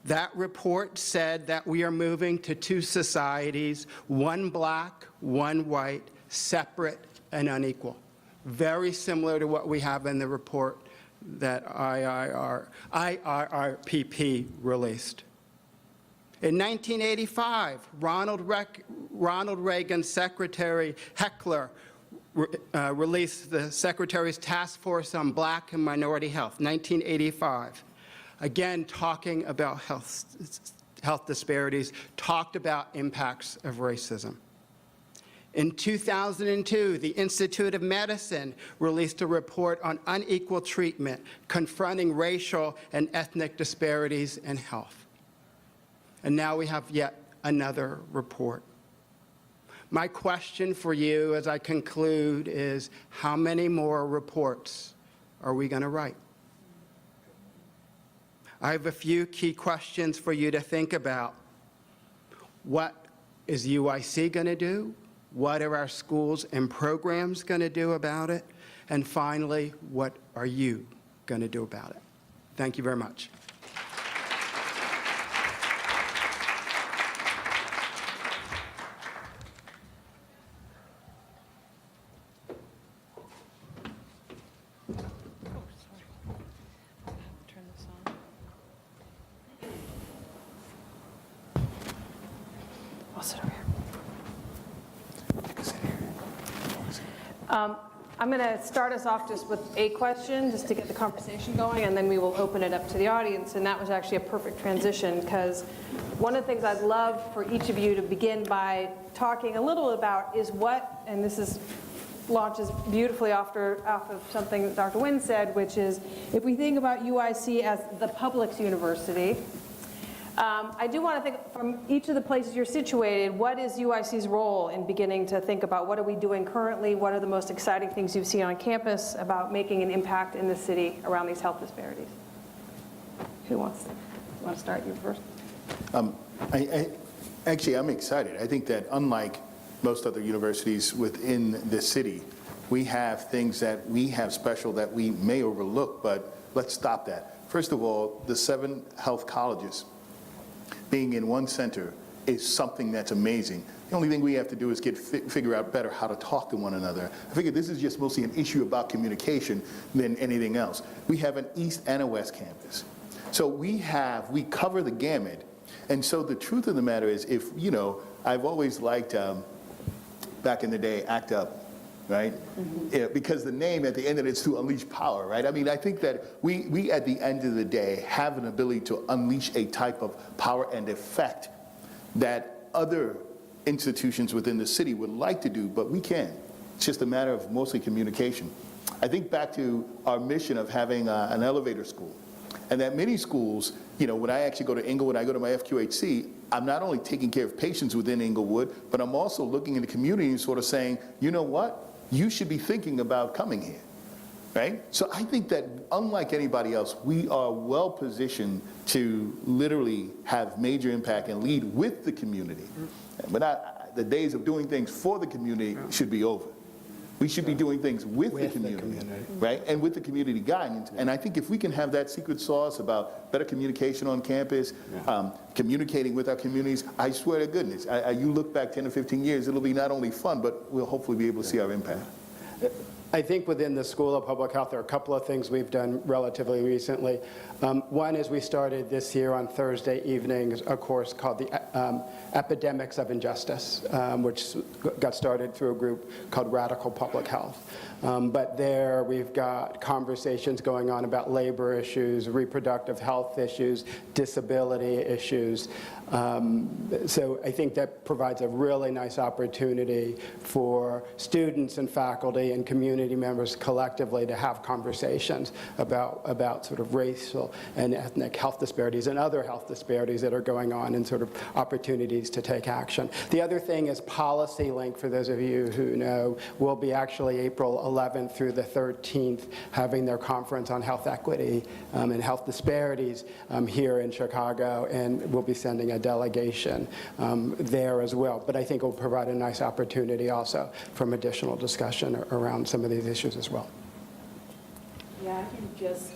That report said that we are moving to two societies, one black, one white, separate and unequal. Very similar to what we have in the report that IRRPP released. In 1985, Ronald Reagan's Secretary Heckler released the Secretary's Task Force on Black and Minority Health, 1985. Again, talking about health disparities, talked about impacts of racism. In 2002, the Institute of Medicine released a report on unequal treatment, confronting racial and ethnic disparities in health. And now we have yet another report. My question for you as I conclude is, how many more reports are we going to write? I have a few key questions for you to think about. What is UIC going to do? What are our schools and programs going to do about it? And finally, what are you going to do about it? Thank you very much. I'm going to start us off just with a question, just to get the conversation going, and then we will open it up to the audience. And that was actually a perfect transition, because one of the things I'd love for each of you to begin by talking a little about is what, and this is launches beautifully off of something that Dr. Nguyen said, which is, if we think about UIC as the public's university, I do want to think from each of the places you're situated, what is UIC's role in beginning to think about what are we doing currently, what are the most exciting things you've seen on campus about making an impact in the city around these health disparities? Who wants to start? You first. Actually, I'm excited. I think that unlike most other universities within the city, we have things that we have special that we may overlook, but let's stop that. First of all, the 7 health colleges being in one center is something that's amazing. The only thing we have to do is figure out better how to talk to one another. I figure this is just mostly an issue about communication than anything else. We have an East and a West campus. So we cover the gamut. And so the truth of the matter is, if, I've always liked, back in the day, ACT UP, right? Mm-hmm. Yeah, because the name at the end of it is to unleash power, right? I mean, I think that we at the end of the day have an ability to unleash a type of power and effect that other institutions within the city would like to do, but we can't. It's just a matter of mostly communication. I think back to our mission of having an elevator school, and that many schools, when I actually go to Inglewood, I go to my FQHC, I'm not only taking care of patients within Inglewood, but I'm also looking in the community and sort of saying, you know what? you should be thinking about coming here, right? So I think that unlike anybody else, we are well positioned to literally have major impact and lead with the community. But the days of doing things for the community should be over. We should be doing things with the community, right? And with the community guidance. And I think if we can have that secret sauce about better communication on campus, communicating with our communities, I swear to goodness, you look back 10 or 15 years, it'll be not only fun, but we'll hopefully be able to see our impact. I think within the School of Public Health, there are a couple of things we've done relatively recently. One is we started this year on Thursday evenings a course called the Epidemics of Injustice, which got started through a group called Radical Public Health. But there we've got conversations going on about labor issues, reproductive health issues, disability issues. So I think that provides a really nice opportunity for students and faculty and community members collectively to have conversations about sort of racial and ethnic health disparities and other health disparities that are going on and sort of opportunities to take action. The other thing is Policy Link, for those of you who know, will be actually April 11th through the 13th having their conference on health equity and health disparities here in Chicago, and we'll be sending a delegation there as well. But I think it will provide a nice opportunity also from additional discussion around some of these issues as well. Yeah, I can just,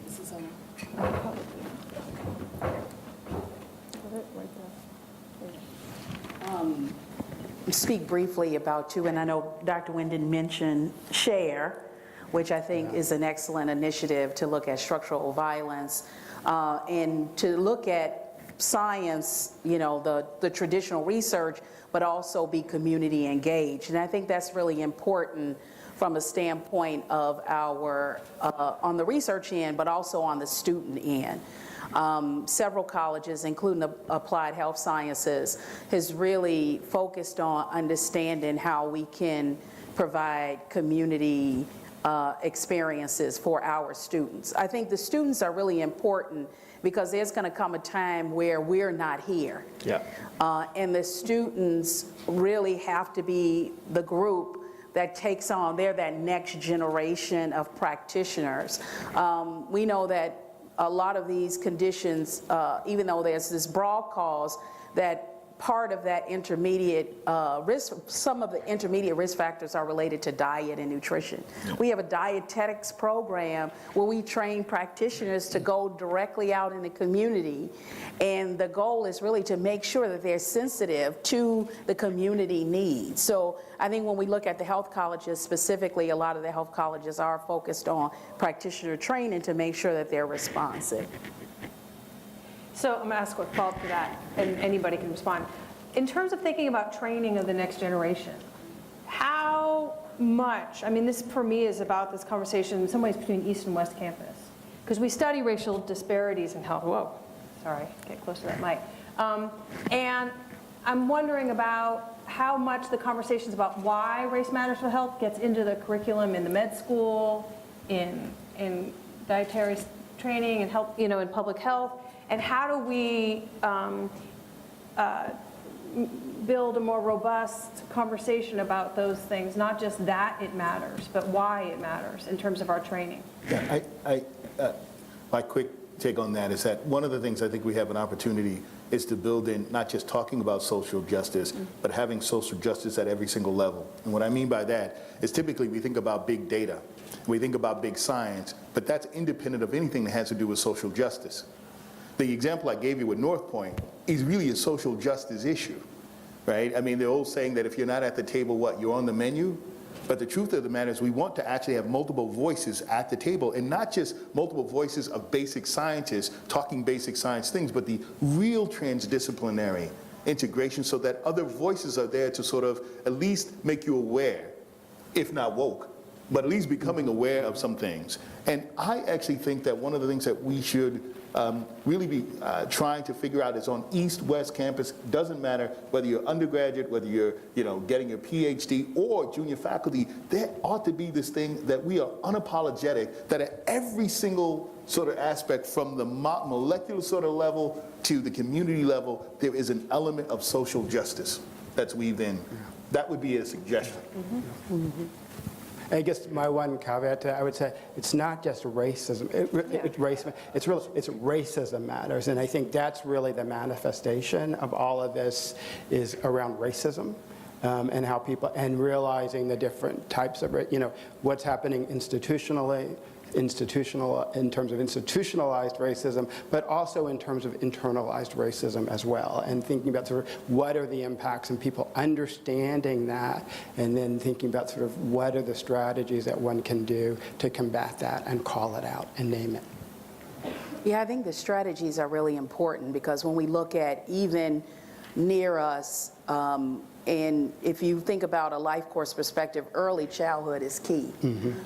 this is on. Speak briefly about too, and I know Dr. Nguyen didn't mention SHARE, which I think is an excellent initiative to look at structural violence and to look at science, you know, the traditional research, but also be community engaged. And I think that's really important from a standpoint of our, on the research end, but also on the student end. Several colleges, including the Applied Health Sciences, has really focused on understanding how we can provide community experiences for our students. I think the students are really important because there's going to come a time where we're not here. Yeah. And the students really have to be the group that takes on, they're that next generation of practitioners. We know that a lot of these conditions, even though there's this broad cause, that part of that intermediate risk, some of the intermediate risk factors are related to diet and nutrition. We have a dietetics program where we train practitioners to go directly out in the community, and the goal is really to make sure that they're sensitive to the community needs. So I think when we look at the health colleges specifically, a lot of the health colleges are focused on practitioner training to make sure that they're responsive. So I'm going to ask a follow-up to that, and anybody can respond. In terms of thinking about training of the next generation, how much, I mean, this for me is about this conversation in some ways between East and West Campus, because we study racial disparities in health. Whoa, sorry, get close to that mic. And I'm wondering about how much the conversations about why race matters for health gets into the curriculum in the med school, in dietary training and health, you know, in public health. And how do we build a more robust conversation about those things, not just that it matters, but why it matters in terms of our training? Yeah, my quick take on that is that one of the things I think we have an opportunity is to build in not just talking about social justice, but having social justice at every single level. And what I mean by that is typically we think about big data, we think about big science, but that's independent of anything that has to do with social justice. The example I gave you with North Point is really a social justice issue, right? I mean, the old saying that if you're not at the table, what, you're on the menu? But the truth of the matter is we want to actually have multiple voices at the table, and not just multiple voices of basic scientists talking basic science things, but the real transdisciplinary integration so that other voices are there to sort of at least make you aware, if not woke, but at least becoming aware of some things. And I actually think that one of the things that we should really be trying to figure out is on East-West campus, doesn't matter whether you're undergraduate, whether you're getting your PhD or junior faculty, there ought to be this thing that we are unapologetic, that at every single sort of aspect from the molecular sort of level to the community level, there is an element of social justice that's weaved in. That would be a suggestion. I guess my one caveat to that, I would say, it's not just racism. It's racism matters, and I think that's really the manifestation of all of this is around racism. And how people, and realizing the different types of, what's happening institutionally, in terms of institutionalized racism, but also in terms of internalized racism as well, and thinking about sort of what are the impacts and people understanding that, and then thinking about sort of what are the strategies that one can do to combat that and call it out and name it. Yeah, I think the strategies are really important because when we look at even near us, and if you think about a life course perspective, early childhood is key.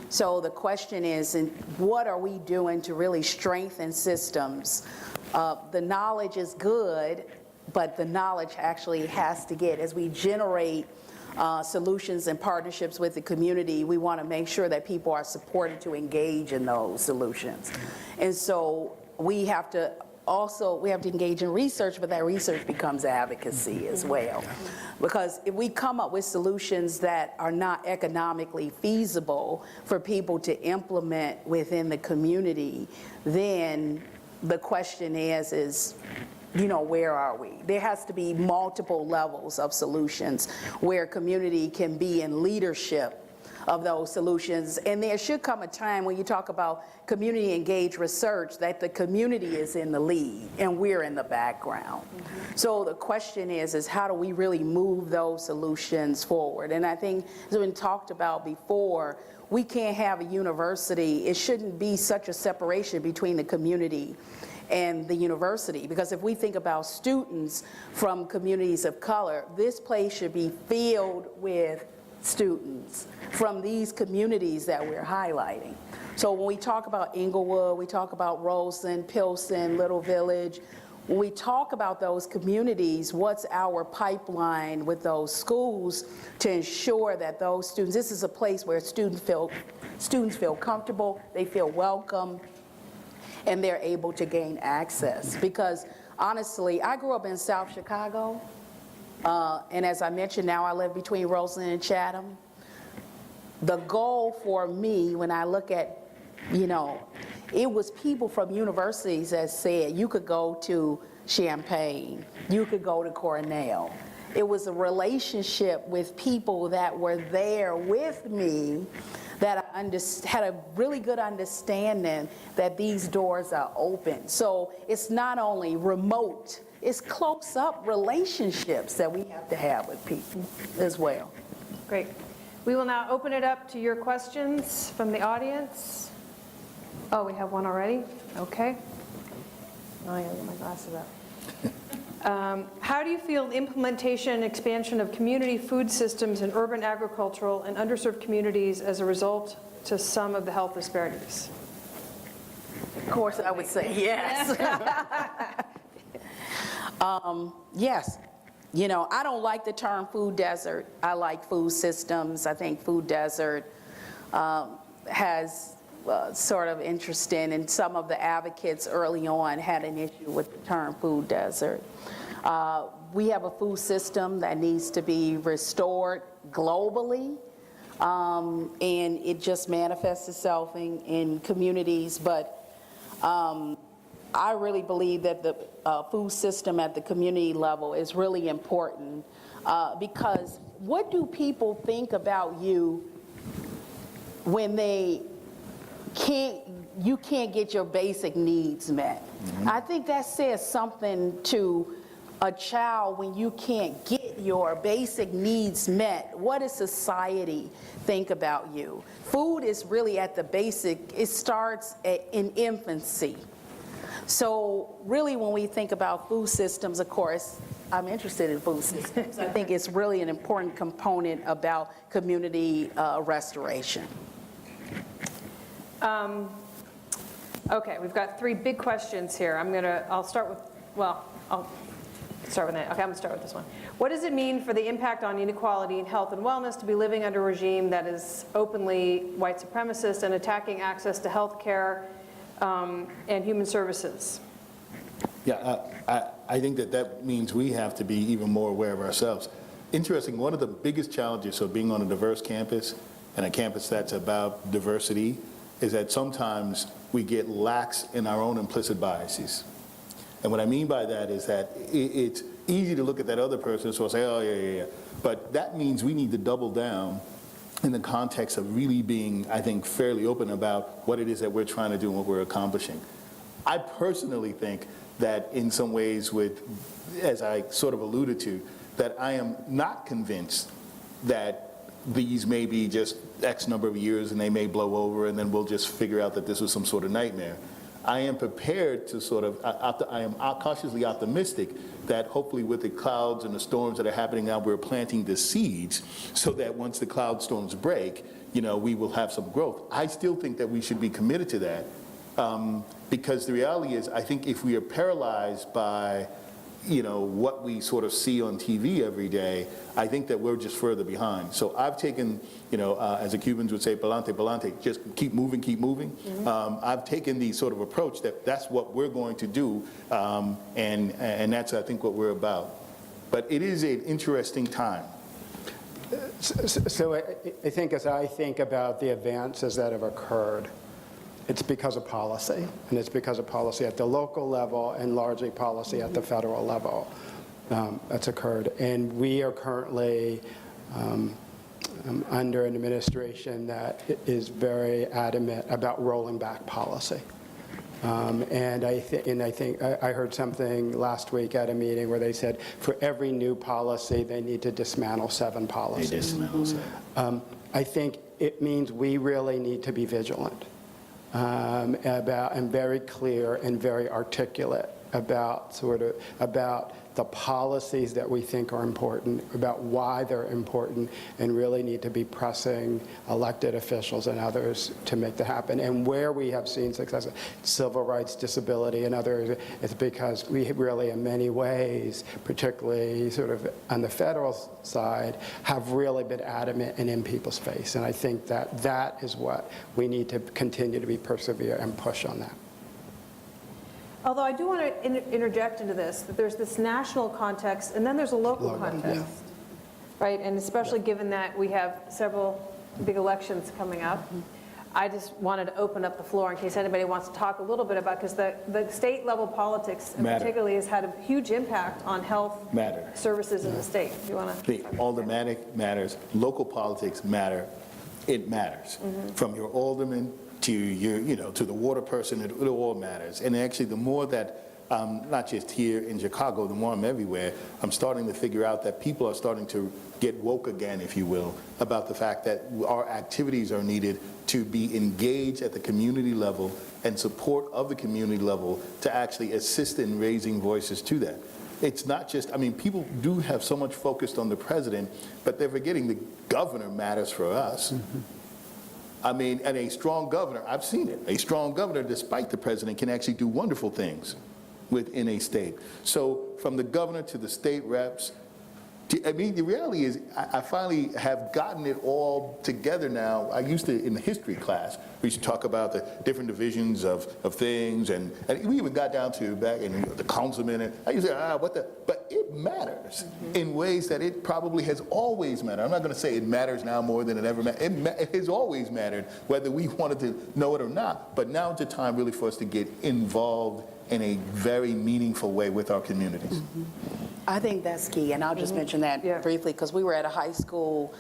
So the question is, what are we doing to really strengthen systems? The knowledge is good, but the knowledge actually has to get, as we generate solutions and partnerships with the community, we want to make sure that people are supported to engage in those solutions. And so we have to engage in research, but that research becomes advocacy as well. Because if we come up with solutions that are not economically feasible for people to implement within the community, then the question is, where are we? There has to be multiple levels of solutions where community can be in leadership of those solutions. And there should come a time when you talk about community engaged research that the community is in the lead and we're in the background. So the question is how do we really move those solutions forward? And I think as been talked about before, we can't have a university, it shouldn't be such a separation between the community and the university, because if we think about students from communities of color, this place should be filled with students from these communities that we're highlighting. So when we talk about Inglewood, we talk about Roseland, Pilsen, Little Village, when we talk about those communities, what's our pipeline with those schools to ensure that those students, this is a place where students feel comfortable, they feel welcome, and they're able to gain access. Because honestly, I grew up in South Chicago, and as I mentioned, now I live between Roseland and Chatham. The goal for me, when I look at, it was people from universities that said you could go to Champaign, you could go to Cornell. It was a relationship with people that were there with me that I had a really good understanding that these doors are open. So it's not only remote, it's close-up relationships that we have with people as well. Great. We will now open it up to your questions from the audience. Oh, we have one already? Okay. Oh, I gotta get my glasses up. How do you feel the implementation and expansion of community food systems in urban agricultural and underserved communities as a result to some of the health disparities? Of course, I would say yes. Yes. I don't like the term food desert. I like food systems. I think food desert has sort of interesting, and some of the advocates early on had an issue with the term food desert. We have a food system that needs to be restored globally, and it just manifests itself in communities, but I really believe that the food system at the community level is really important because what do people think about you when you can't get your basic needs met? I think that says something to a child when you can't get your basic needs met. What does society think about you? Food is really at the basic, it starts in infancy. So really when we think about food systems, of course, I'm interested in food systems. I think it's really an important component about community restoration. Okay, we've got three big questions here. I'll start with that. Okay, I'm gonna start with this one. What does it mean for the impact on inequality in health and wellness to be living under a regime that is openly white supremacist and attacking access to health care and human services? Yeah, I think that means we have to be even more aware of ourselves. interesting, one of the biggest challenges of being on a diverse campus and a campus that's about diversity is that sometimes we get lax in our own implicit biases. And what I mean by that is that it's easy to look at that other person and sort of say, oh, yeah. But that means we need to double down in the context of really being, I think, fairly open about what it is that we're trying to do and what we're accomplishing. I personally think that in some ways as I sort of alluded to, that I am not convinced that these may be just X number of years and they may blow over and then we'll just figure out that this was some sort of nightmare. I am prepared to sort of, I am cautiously optimistic that hopefully with the clouds and the storms that are happening now, we're planting the seeds so that once the cloud storms break, we will have some growth. I still think that we should be committed to that because the reality is, I think if we are paralyzed by what we sort of see on TV every day, I think that we're just further behind. So I've taken, as the Cubans would say, pa'lante, pa'lante, just keep moving, keep moving. Mm-hmm. I've taken the sort of approach that's what we're going to do, and that's, I think, what we're about. But it is an interesting time. So I think as I think about the advances that have occurred, it's because of policy, and it's because of policy at the local level and largely policy at the federal level that's occurred. And we are currently under an administration that is very adamant about rolling back policy. And I think I heard something last week at a meeting where they said for every new policy, they need to dismantle 7 policies. They dismantle 7. I think it means we really need to be vigilant. And very clear and very articulate about the policies that we think are important, about why they're important, and really need to be pressing elected officials and others to make that happen. And where we have seen success, civil rights, disability, and others, it's because we really, in many ways, particularly sort of on the federal side, have really been adamant and in people's face. And I think that is what we need to continue to be persevere and push on that. Although I do want to interject into this, that there's this national context and then there's a local context, right? And especially given that we have several big elections coming up, I just wanted to open up the floor in case anybody wants to talk a little bit about, because the state level politics particularly has had a huge impact on health services in the state. Do you want to? The aldermanic matters, local politics matter, it matters. Mm-hmm. From your alderman to your, to the water person, it all matters. And actually, the more that, not just here in Chicago, the more I'm everywhere, I'm starting to figure out that people are starting to get woke again, if you will, about the fact that our activities are needed to be engaged at the community level and support of the community level to actually assist in raising voices to that. It's not just, people do have so much focused on the president, but they're forgetting the governor matters for us. Mm-hmm. And a strong governor, I've seen it, a strong governor, despite the president, can actually do wonderful things within a state. So from the governor to the state reps, the reality is I finally have gotten it all together now. I used to, in the history class, we used to talk about the different divisions of things, and we even got down to back in the councilman, and I used to say, but it matters in ways that it probably has always mattered. I'm not going to say it matters now more than it ever mattered. It has always mattered, whether we wanted to know it or not. But now it's a time really for us to get involved in a very meaningful way with our communities. Mm-hmm. I think that's key, and I'll just mention that briefly, because we were at a high school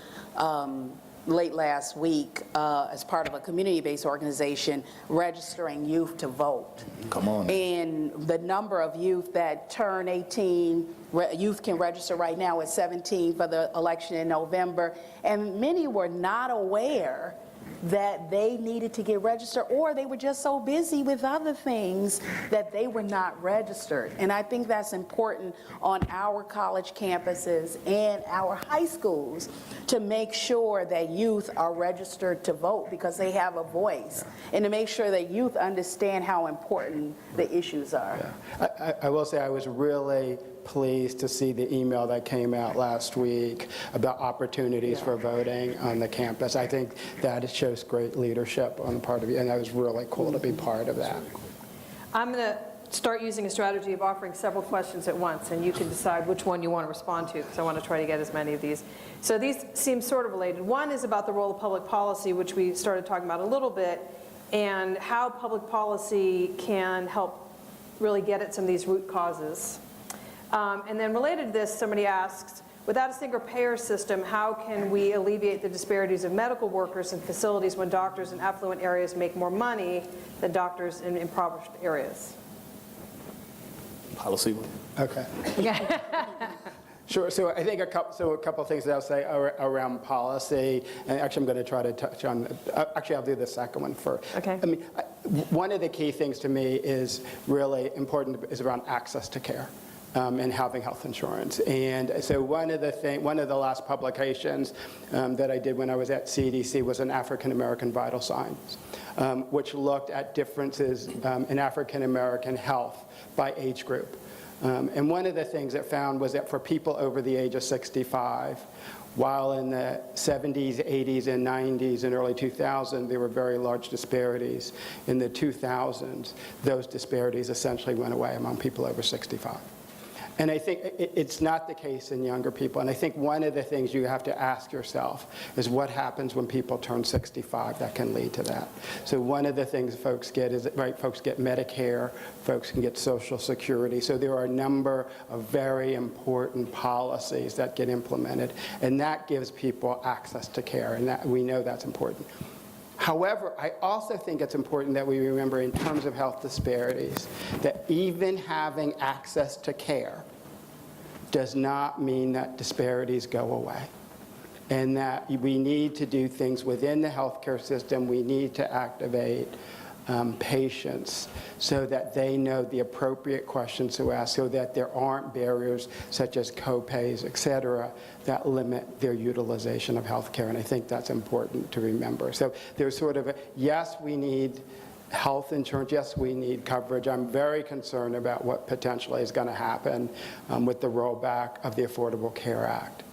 late last week as part of a community-based organization registering youth to vote. Come on. And the number of youth that turn 18, youth can register right now at 17 for the election in November, and many were not aware that they needed to get registered, or they were just so busy with other things that they were not registered. And I think that's important on our college campuses and our high schools to make sure that youth are registered to vote because they have a voice, and to make sure that youth understand how important the issues are. Yeah. I will say I was really pleased to see the email that came out last week about opportunities for voting on the campus. I think that shows great leadership on the part of you, and that was really cool to be part of that. I'm going to start using a strategy of offering several questions at once, and you can decide which one you want to respond to, because I want to try to get as many of these. So these seem sort of related. One is about the role of public policy, which we started talking about a little bit, and how public policy can help really get at some of these root causes. And then related to this, somebody asks, without a single payer system, how can we alleviate the disparities of medical workers in facilities when doctors in affluent areas make more money than doctors in impoverished areas? Policy. Okay. Sure. So I think a couple of things that I'll say around policy, and actually I'm going to try to touch on, actually I'll do the second one first. Okay. I mean, one of the key things to me is really important is around access to care. And having health insurance. And so one of the last publications that I did when I was at CDC was an African American vital signs, which looked at differences in African American health by age group. And one of the things it found was that for people over the age of 65, while in the 70s, 80s, and 90s, and early 2000s, there were very large disparities. In the 2000s, those disparities essentially went away among people over 65. And I think it's not the case in younger people. And I think one of the things you have to ask yourself is what happens when people turn 65 that can lead to that. So one of the things folks get is, right, folks get Medicare, folks can get Social Security. So there are a number of very important policies that get implemented. And that gives people access to care. And that, we know that's important. However, I also think it's important that we remember in terms of health disparities that even having access to care does not mean that disparities go away. And that we need to do things within the healthcare system. We need to activate patients so that they know the appropriate questions to ask, so that there aren't barriers such as co-pays, et cetera, that limit their utilization of health care. And I think that's important to remember. So there's sort of a, yes, we need health insurance, yes, we need coverage. I'm very concerned about what potentially is going to happen with the rollback of the Affordable Care Act.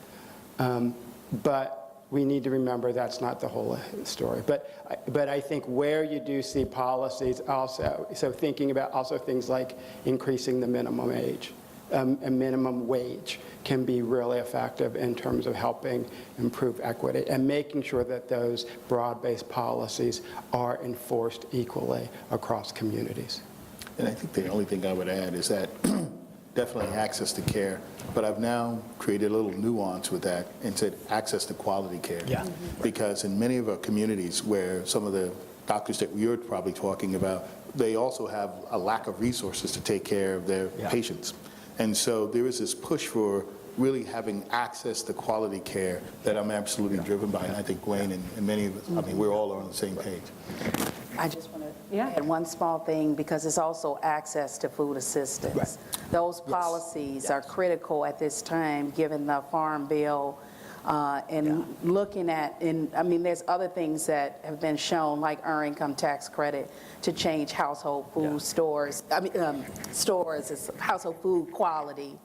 But we need to remember that's not the whole story. But I think where you do see policies also, so thinking about also things like increasing the minimum age, a minimum wage can be really effective in terms of helping improve equity and making sure that those broad-based policies are enforced equally across communities. And I think the only thing I would add is that definitely access to care, but I've now created a little nuance with that and said access to quality care. Yeah. Because in many of our communities where some of the doctors that you're probably talking about, they also have a lack of resources to take care of their patients. And so there is this push for really having access to quality care that I'm absolutely driven by, and I think Wayne and many of us, I mean, we're all on the same page. I just want to add one small thing, because it's also access to food assistance. Right. Those policies are critical at this time, given the Farm Bill, and looking at, I mean, there's other things that have been shown, like earned income tax credit, to change household food stores, stores, it's household food quality.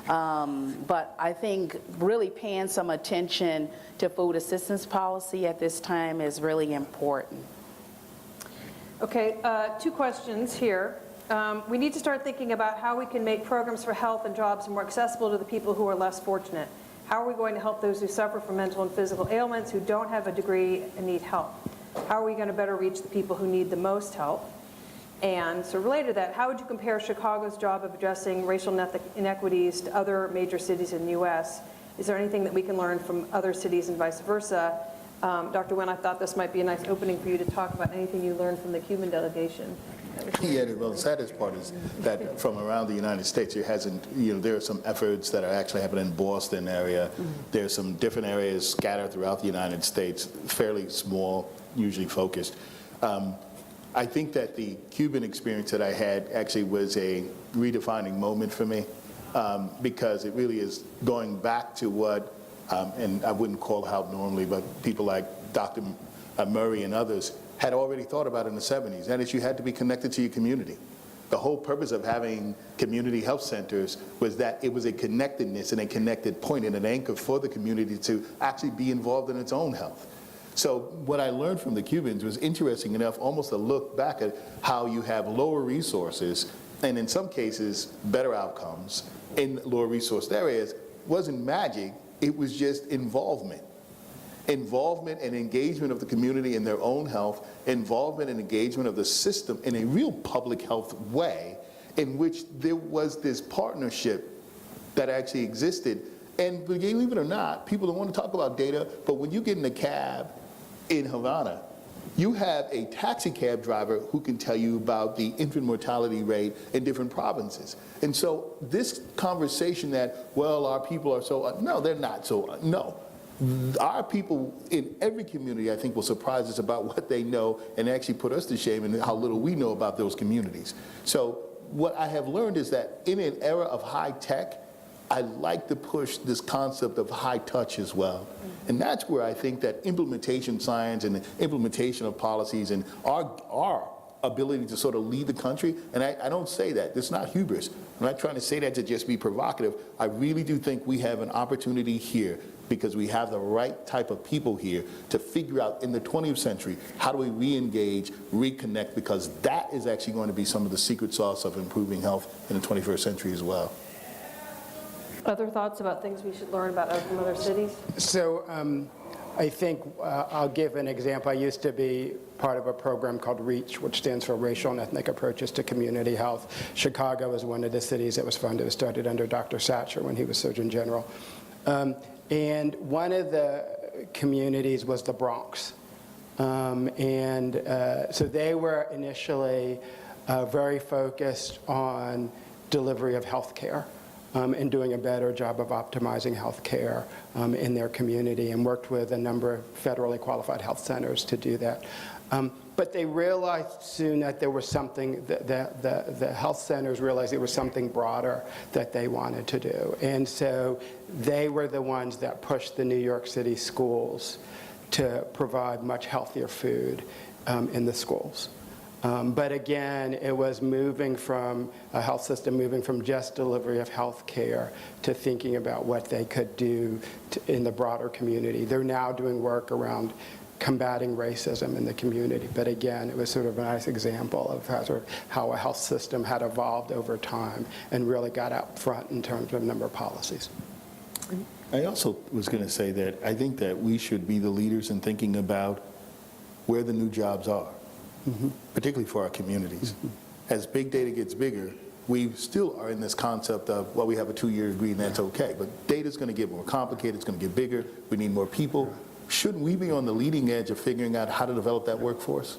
But I think really paying some attention to food assistance policy at this time is really important. Okay, two questions here. We need to start thinking about how we can make programs for health and jobs more accessible to the people who are less fortunate. How are we going to help those who suffer from mental and physical ailments, who don't have a degree and need help? How are we going to better reach the people who need the most help? And so related to that, how would you compare Chicago's job of addressing racial inequities to other major cities in the U.S.? Is there anything that we can learn from other cities and vice versa? Dr. Nguyen, I thought this might be a nice opening for you to talk about anything you learned from the Cuban delegation. Yeah, well, the saddest part is that from around the United States, there hasn't, there are some efforts that are actually happening in Boston area. There's some different areas scattered throughout the United States, fairly small, usually focused. I think that the Cuban experience that I had actually was a redefining moment for me, because it really is going back to what, and I wouldn't call it out normally, but people like Dr. Murray and others had already thought about in the 70s. That is, you had to be connected to your community. The whole purpose of having community health centers was that it was a connectedness and a connected point and an anchor for the community to actually be involved in its own health. So what I learned from the Cubans was interesting enough, almost a look back at how you have lower resources and in some cases, better outcomes in lower resourced areas wasn't magic, it was just involvement. Involvement and engagement of the community in their own health, involvement and engagement of the system in a real public health way in which there was this partnership that actually existed. And believe it or not, people don't want to talk about data, but when you get in a cab in Havana, you have a taxi cab driver who can tell you about the infant mortality rate in different provinces. And so this conversation that, well, our people are so, no, they're not so, no. Our people in every community, I think, will surprise us about what they know and actually put us to shame in how little we know about those communities. So what I have learned is that in an era of high tech, I like to push this concept of high touch as well. And that's where I think that implementation science and the implementation of policies and our ability to sort of lead the country, and I don't say that, it's not hubris. I'm not trying to say that to just be provocative. I really do think we have an opportunity here because we have the right type of people here to figure out in the 20th century, how do we re-engage, reconnect, because that is actually going to be some of the secret sauce of improving health in the 21st century as well. Other thoughts about things we should learn about from other cities? So I think I'll give an example. I used to be part of a program called REACH, which stands for Racial and Ethnic Approaches to Community Health. Chicago was one of the cities that was funded. It was started under Dr. Satcher when he was Surgeon General. And one of the communities was the Bronx. So they were initially very focused on delivery of health care. And doing a better job of optimizing health care in their community, and worked with a number of federally qualified health centers to do that. But they realized soon that there was something, the health centers realized there was something broader that they wanted to do. And so they were the ones that pushed the New York City schools to provide much healthier food in the schools. But again, it was moving from a health system, moving from just delivery of health care to thinking about what they could do in the broader community. They're now doing work around combating racism in the community. But again, it was sort of a nice example of how a health system had evolved over time and really got out front in terms of a number of policies. I also was going to say that I think that we should be the leaders in thinking about where the new jobs are. Particularly for our communities. As big data gets bigger, we still are in this concept of, well, we have a 2-year degree and that's okay, but data's going to get more complicated, it's going to get bigger, we need more people. Shouldn't we be on the leading edge of figuring out how to develop that workforce?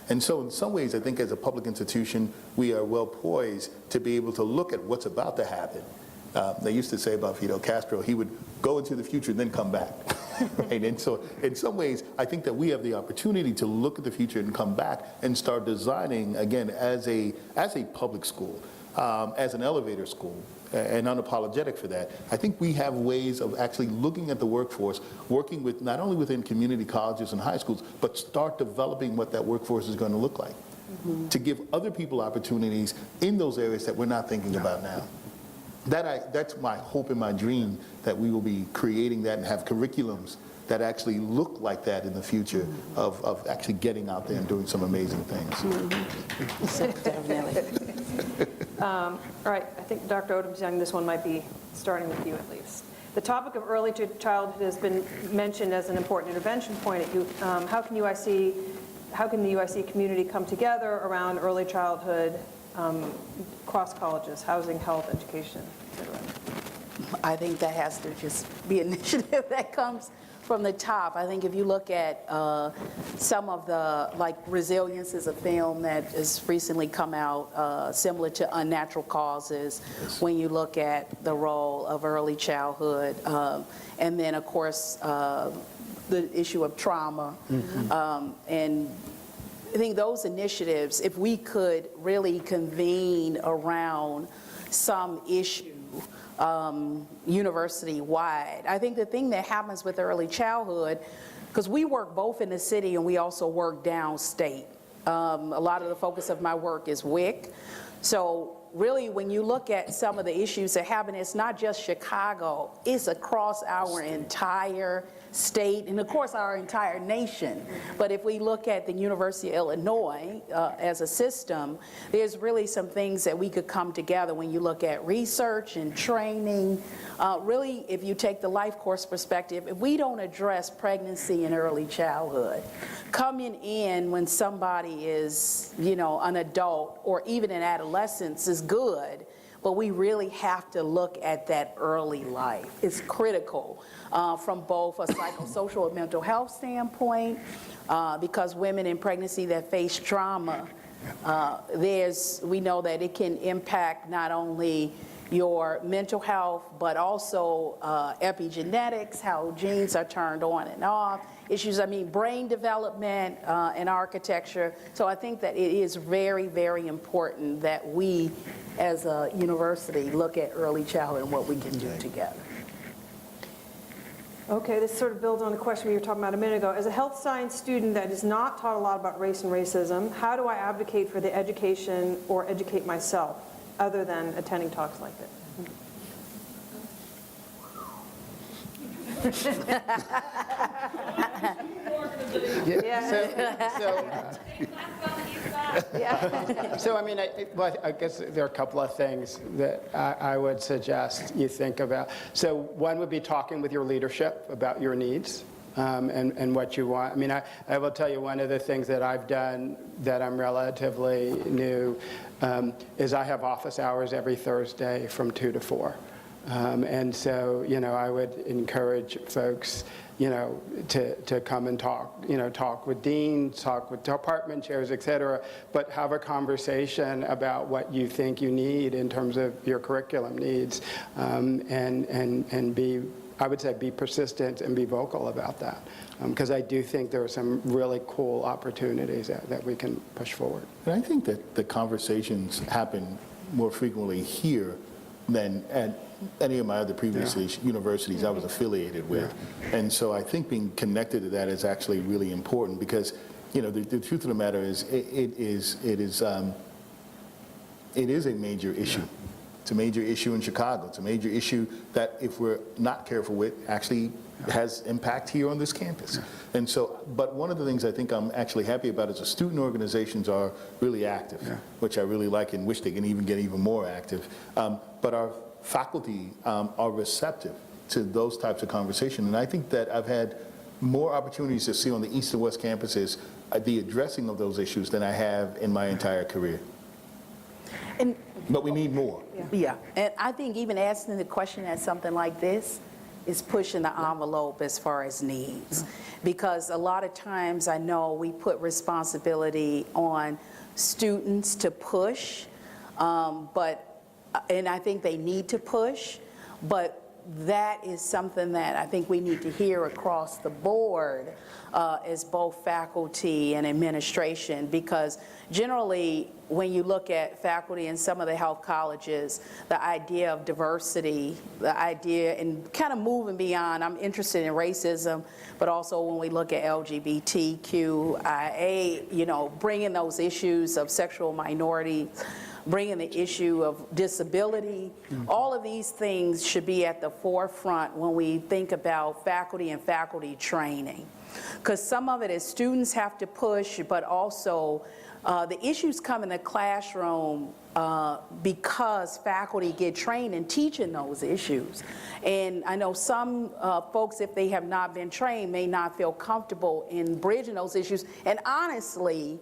And so in some ways, I think as a public institution, we are well poised to be able to look at what's about to happen. They used to say about Fidel Castro, he would go into the future and then come back. Right? And so in some ways, I think that we have the opportunity to look at the future and come back and start designing, again, as a public school, as an elevator school, and unapologetic for that. I think we have ways of actually looking at the workforce, working with not only within community colleges and high schools, but start developing what that workforce is going to look like, to give other people opportunities in those areas that we're not thinking about now. That's my hope and my dream, that we will be creating that and have curriculums that actually look like that in the future of actually getting out there and doing some amazing things. Definitely. All right, I think Dr. Odom's-Young, this one might be starting with you at least. The topic of early childhood has been mentioned as an important intervention point at you. How can the UIC community come together around early childhood across colleges, housing, health, education, et cetera? I think that has to just be an initiative that comes from the top. I think if you look at some of the, like Resilience is a film that has recently come out, similar to Unnatural Causes, when you look at the role of early childhood, and then of course the issue of trauma, and I think those initiatives, if we could really convene around some issue university-wide. I think the thing that happens with early childhood, because we work both in the city and we also work downstate. A lot of the focus of my work is WIC. So really, when you look at some of the issues that happen, it's not just Chicago, it's across our entire state, and of course our entire nation. But if we look at the University of Illinois as a system, there's really some things that we could come together when you look at research and training. Really, if you take the life course perspective, if we don't address pregnancy and early childhood, coming in when somebody is, you know, an adult or even in adolescence is good, but we really have to look at that early life. It's critical from both a psychosocial and mental health standpoint, because women in pregnancy that face trauma, we know that it can impact not only your mental health, but also epigenetics, how genes are turned on and off, issues, brain development and architecture. So I think that it is very, very important that we, as a university, look at early childhood and what we can do together. Okay, this sort of builds on the question we were talking about a minute ago. As a health science student that is not taught a lot about race and racism, how do I advocate for the education or educate myself other than attending talks like this? I guess there are a couple of things that I would suggest you think about. So one would be talking with your leadership about your needs and what you want. I will tell you, one of the things that I've done that I'm relatively new is I have office hours every Thursday from 2 to 4. And so, I would encourage folks, to come and talk, talk with deans, talk with department chairs, et cetera, but have a conversation about what you think you need in terms of your curriculum needs, and be, I would say, be persistent and be vocal about that. Because I do think there are some really cool opportunities that we can push forward. And I think that the conversations happen more frequently here than at any of my other previous universities I was affiliated with. And so I think being connected to that is actually really important, because, the truth of the matter is it is a major issue. It's a major issue in Chicago. It's a major issue that, if we're not careful with, actually has impact here on this campus. And so, but one of the things I think I'm actually happy about is the student organizations are really active, which I really like and wish they can get even more active. But our faculty are receptive to those types of conversations. And I think that I've had more opportunities to see on the East and West campuses the addressing of those issues than I have in my entire career. But we need more. Yeah, and I think even asking the question at something like this is pushing the envelope as far as needs. Because a lot of times I know we put responsibility on students to push, and I think they need to push, but that is something that I think we need to hear across the board as both faculty and administration, because generally when you look at faculty in some of the health colleges, the idea of diversity, the idea, and kind of moving beyond, I'm interested in racism, but also when we look at LGBTQIA, bringing those issues of sexual minority, bringing the issue of disability, all of these things should be at the forefront when we think about faculty and faculty training. Because some of it is students have to push, but also the issues come in the classroom because faculty get trained in teaching those issues. And I know some folks, if they have not been trained, may not feel comfortable in bridging those issues. And honestly,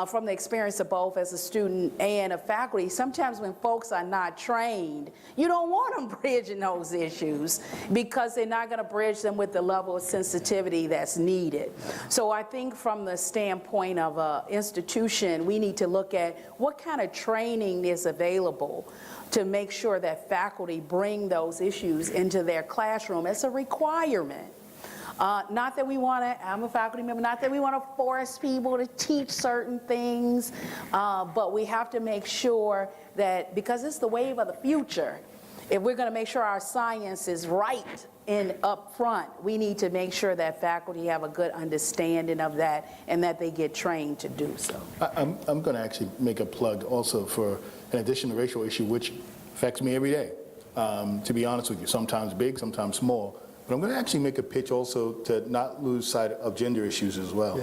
from the experience of both as a student and a faculty, sometimes when folks are not trained, you don't want them bridging those issues because they're not going to bridge them with the level of sensitivity that's needed. So I think from the standpoint of an institution, we need to look at what kind of training is available to make sure that faculty bring those issues into their classroom as a requirement. Not that we want to, I'm a faculty member, not that we want to force people to teach certain things, but we have to make sure that, because it's the wave of the future, if we're going to make sure our science is right and up front, we need to make sure that faculty have a good understanding of that and that they get trained to do so. I'm going to actually make a plug also for, in addition to racial issue, which affects me every day, to be honest with you, sometimes big, sometimes small. But I'm going to actually make a pitch also to not lose sight of gender issues as well.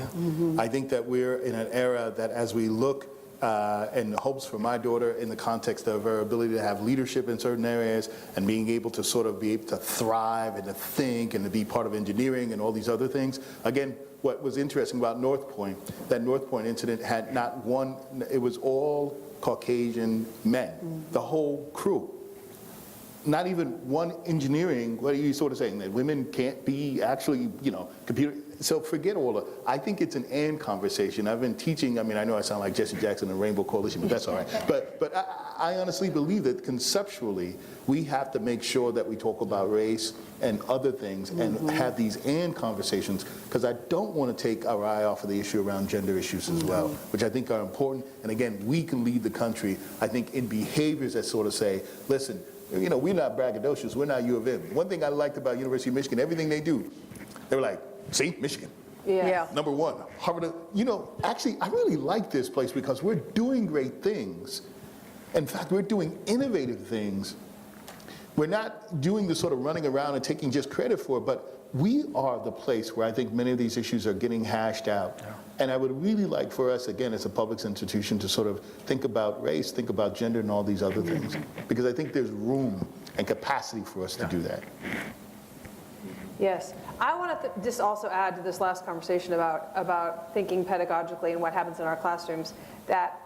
I think that we're in an era that as we look and hopes for my daughter in the context of her ability to have leadership in certain areas and being able to sort of be able to thrive and to think and to be part of engineering and all these other things. Again, what was interesting about North Point, that North Point incident had not one, it was all Caucasian men, the whole crew. Not even one engineering, what are you sort of saying, that women can't be actually, you know, computer, so forget all of, I think it's an and conversation. I've been teaching, I mean, I know I sound like Jesse Jackson and Rainbow Coalition, but that's all right. But I honestly believe that conceptually, we have to make sure that we talk about race and other things and have these and conversations, because I don't want to take our eye off of the issue around gender issues as well, which I think are important. And again, we can lead the country, I think, in behaviors that sort of say, listen, you know, we're not braggadocious, we're not U of M. One thing I liked about University of Michigan, everything they do, they were like, see, Michigan. Yeah. Number one, Harvard, you know, actually, I really like this place because we're doing great things. In fact, we're doing innovative things. We're not doing the sort of running around and taking just credit for it, but we are the place where I think many of these issues are getting hashed out. And I would really like for us, again, as a public institution, to sort of think about race, think about gender and all these other things, because I think there's room and capacity for us to do that. Yes. I want to just also add to this last conversation about thinking pedagogically and what happens in our classrooms, that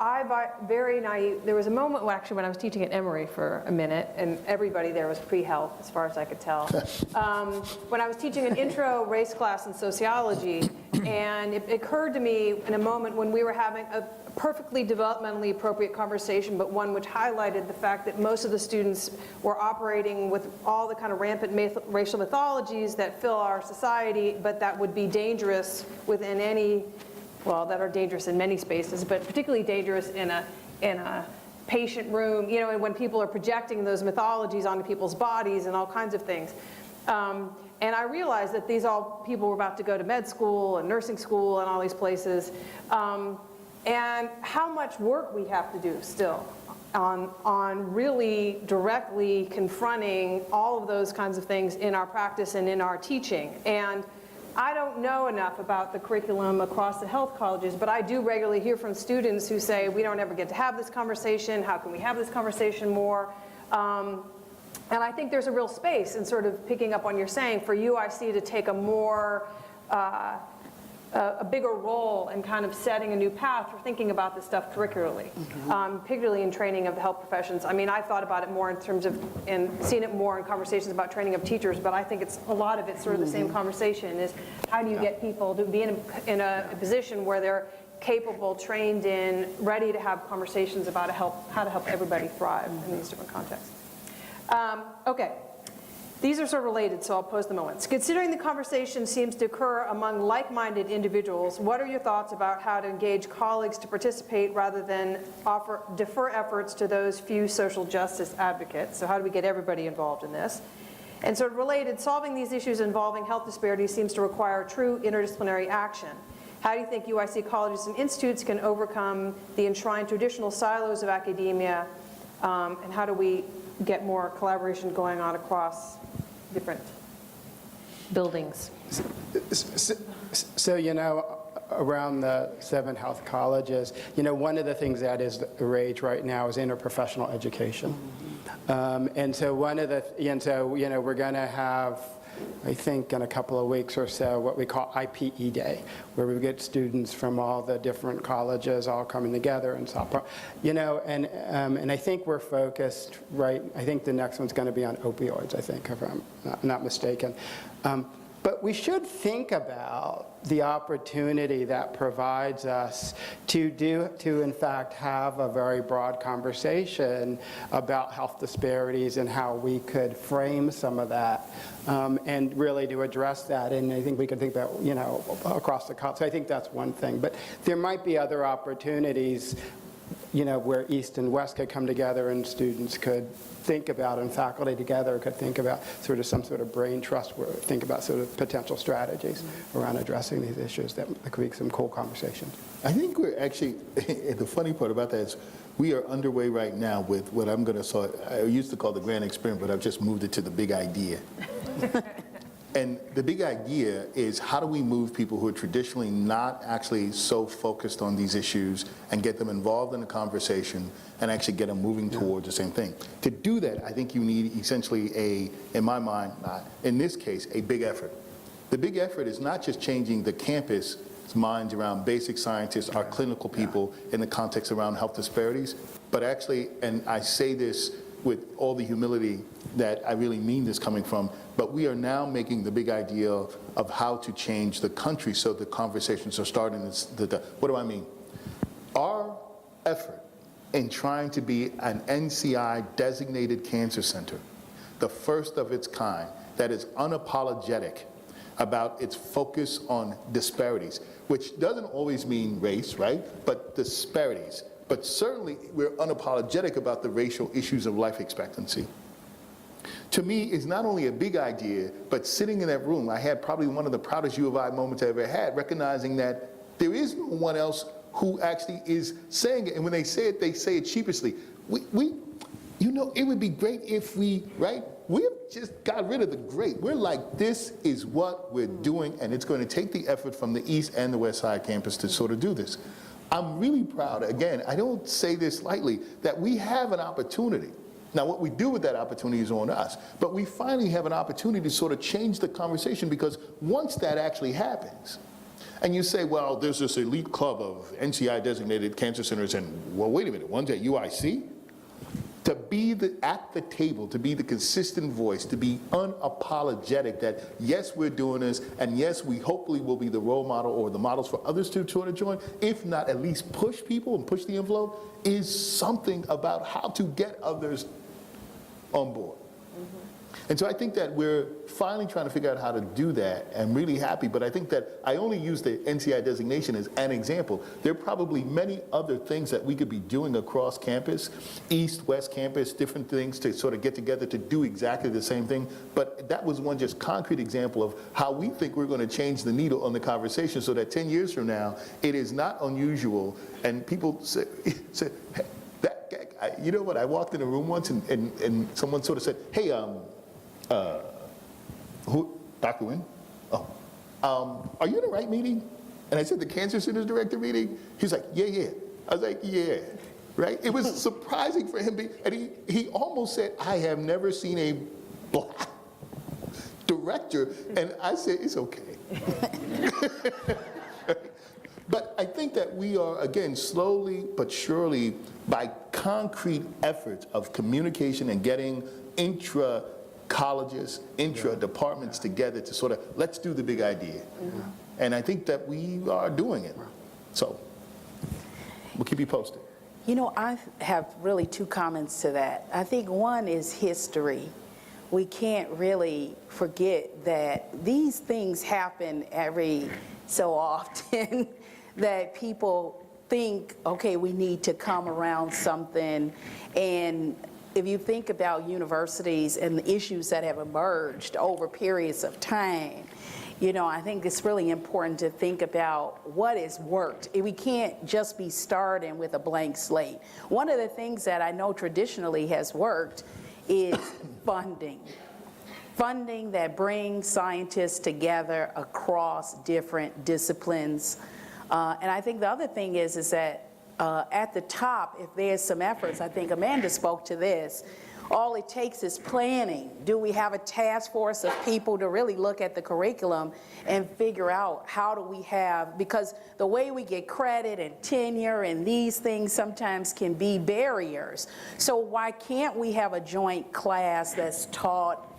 very naive, there was a moment actually when I was teaching at Emory for a minute, and everybody there was pre-health as far as I could tell, when I was teaching an intro race class in sociology, and it occurred to me in a moment when we were having a perfectly developmentally appropriate conversation, but one which highlighted the fact that most of the students were operating with all the kind of rampant racial mythologies that fill our society, but that would be dangerous within any, well, that are dangerous in many spaces, but particularly dangerous in a patient room, you know, and when people are projecting those mythologies onto people's bodies and all kinds of things. And I realized that these all people were about to go to med school and nursing school and all these places. And how much work we have to do still on really directly confronting all of those kinds of things in our practice and in our teaching. And I don't know enough about the curriculum across the health colleges, but I do regularly hear from students who say, we don't ever get to have this conversation, how can we have this conversation more? And I think there's a real space in sort of picking up on your saying for UIC to take a more, a bigger role in kind of setting a new path for thinking about this stuff curricularly, particularly in training of the health professions. I mean, I thought about it more in terms of, and seen it more in conversations about training of teachers, but I think it's a lot of it's sort of the same conversation is how do you get people to be in a position where they're capable, trained in, ready to have conversations about how to help everybody thrive in these different contexts. Okay. These are sort of related, so I'll pose them at once. Considering the conversation seems to occur among like-minded individuals, what are your thoughts about how to engage colleagues to participate rather than defer efforts to those few social justice advocates? So how do we get everybody involved in this? And sort of related, solving these issues involving health disparities seems to require true interdisciplinary action. How do you think UIC colleges and institutes can overcome the enshrined traditional silos of academia, and how do we get more collaboration going on across different buildings? So, you know, around the 7 health colleges, you know, one of the things that is the rage right now is interprofessional education. And so you know, we're going to have, I think in a couple of weeks or so, what we call IPE Day, where we get students from all the different colleges all coming together and so, you know, and I think we're focused, right, I think the next one's going to be on opioids, I think, if I'm not mistaken. But we should think about the opportunity that provides us to in fact have a very broad conversation about health disparities and how we could frame some of that and really to address that. And I think we could think about, you know, across the college. So I think that's one thing. But there might be other opportunities where East and West could come together and students could think about, and faculty together could think about sort of some sort of brain trust, where think about sort of potential strategies around addressing these issues. That could be some cool conversations. I think we're actually, the funny part about that is we are underway right now with what I'm going to I used to call the grand experiment, but I've just moved it to the big idea. And the big idea is, how do we move people who are traditionally not actually so focused on these issues and get them involved in the conversation and actually get them moving towards the same thing? To do that, I think you need essentially in my mind, in this case, a big effort. The big effort is not just changing the campus minds around basic scientists, our clinical people in the context around health disparities, but actually, and I say this with all the humility that I really mean this coming from, but we are now making the big idea of how to change the country so the conversations are starting. What do I mean? Our effort in trying to be an NCI designated cancer center, the first of its kind, that is unapologetic about its focus on disparities, which doesn't always mean race, right? But disparities. But certainly we're unapologetic about the racial issues of life expectancy. To me, is not only a big idea, but sitting in that room, I had probably one of the proudest U of I moments I ever had, recognizing that there is no one else who actually is saying it. And when they say it sheepishly. It would be great if we, right? We've just got rid of the great. We're like, this is what we're doing, and it's going to take the effort from the East and the West Side campus to sort of do this. I'm really proud, again, I don't say this lightly, that we have an opportunity. Now, what we do with that opportunity is on us, but we finally have an opportunity to sort of change the conversation, because once that actually happens, and you say, well, there's this elite club of NCI designated cancer centers, and, well, wait a minute, one's at UIC? To be at the table, to be the consistent voice, to be unapologetic that, yes, we're doing this, and yes, we hopefully will be the role model or the models for others to sort of join, if not at least push people and push the envelope, is something about how to get others on board. And so I think that we're finally trying to figure out how to do that. I'm really happy, but I think that I only use the NCI designation as an example. There are probably many other things that we could be doing across campus, East, West campus, different things to sort of get together to do exactly the same thing. But that was one just concrete example of how we think we're going to change the needle on the conversation, so that 10 years from now, it is not unusual. And people say hey, you know what, I walked in a room once and someone sort of said, hey, who, Dr. Wynn? Oh, are you in the right meeting? And I said, the Cancer Centers Director meeting? He's like, yeah. I was like, yeah, right? It was surprising for him, and he almost said, I have never seen a black director, and I said, it's okay. But I think that we are, again, slowly but surely, by concrete efforts of communication and getting intra-colleges, intra-departments together to sort of, let's do the big idea. And I think that we are doing it. So we'll keep you posted. You know, I have really two comments to that. I think one is history. We can't really forget that these things happen every so often that people think, okay, we need to come around something. And if you think about universities and the issues that have emerged over periods of time, you know, I think it's really important to think about what has worked. We can't just be starting with a blank slate. One of the things that I know traditionally has worked is funding. Funding that brings scientists together across different disciplines. And I think the other thing is that at the top, if there's some efforts, I think Amanda spoke to this, all it takes is planning. Do we have a task force of people to really look at the curriculum and figure out how do we have, because the way we get credit and tenure and these things sometimes can be barriers. So why can't we have a joint class that's taught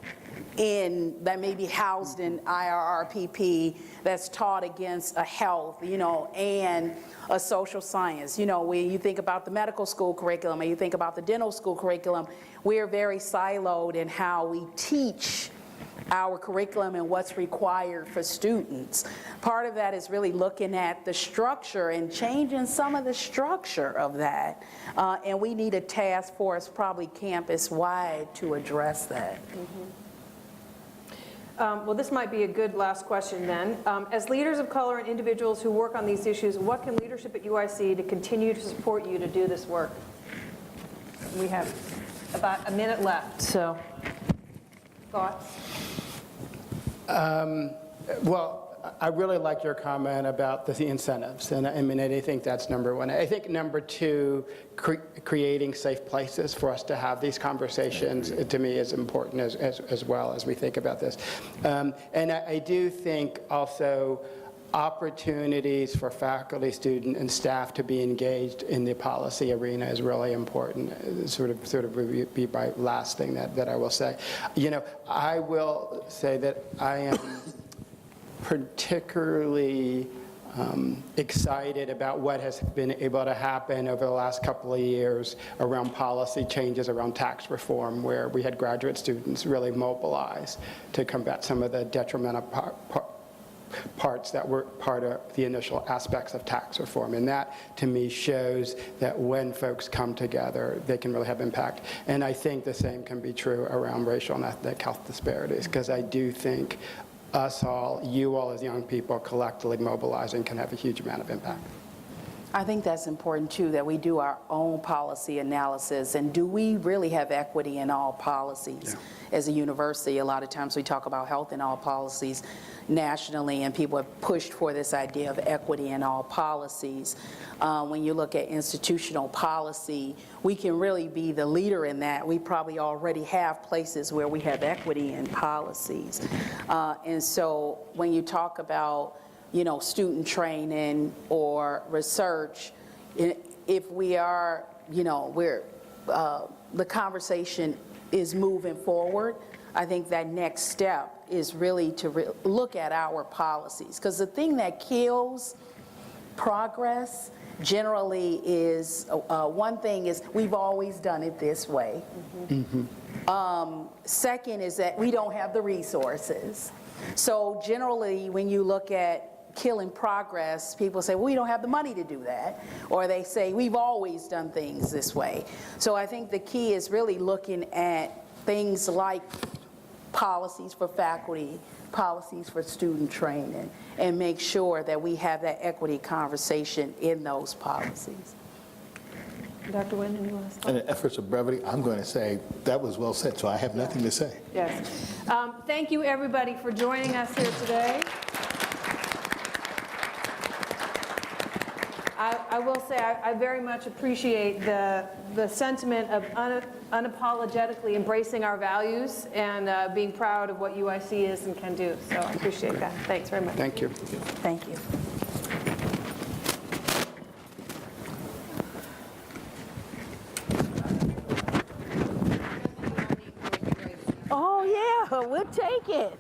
that may be housed in IRRPP, that's taught against a health, you know, and a social science. You know, when you think about the medical school curriculum and you think about the dental school curriculum, we're very siloed in how we teach our curriculum and what's required for students. Part of that is really looking at the structure and changing some of the structure of that. And we need a task force, probably campus-wide, to address that. Well, this might be a good last question then. As leaders of color and individuals who work on these issues, what can leadership at UIC to continue to support you to do this work? We have about a minute left, so thoughts? Well, I really like your comment about the incentives, and I mean, I think that's number one. I think number two, creating safe places for us to have these conversations, to me, is important as well as we think about this. And I do think also opportunities for faculty, student, and staff to be engaged in the policy arena is really important. Sort of would be my last thing that I will say. You know, I will say that I am particularly excited about what has been able to happen over the last couple of years around policy changes around tax reform, where we had graduate students really mobilize to combat some of the detrimental parts that were part of the initial aspects of tax reform. And that, to me, shows that when folks come together, they can really have impact. And I think the same can be true around racial and ethnic health disparities, because I do think us all, you all as young people, collectively mobilizing can have a huge amount of impact. I think that's important, too, that we do our own policy analysis. And do we really have equity in all policies? Yeah. As a university, a lot of times we talk about health in all policies nationally, and people have pushed for this idea of equity in all policies. When you look at institutional policy, we can really be the leader in that. We probably already have places where we have equity in policies. And so when you talk about, you know, student training or research, if we are, you know, the conversation is moving forward, I think that next step is really to look at our policies. Because the thing that kills progress generally is, one thing is we've always done it this way. Second is that we don't have the resources. So generally, when you look at killing progress, people say, well, we don't have the money to do that. Or they say, we've always done things this way. So I think the key is really looking at things like policies for faculty, policies for student training, and make sure that we have that equity conversation in those policies. Dr. Wynn, any last thoughts? In an effort of brevity, I'm going to say that was well said, so I have nothing to say. Yes. Thank you, everybody, for joining us here today. I will say I very much appreciate the sentiment of unapologetically embracing our values and being proud of what UIC is and can do. So I appreciate that. Thanks very much. Thank you. Thank you. Oh, yeah, we'll take it.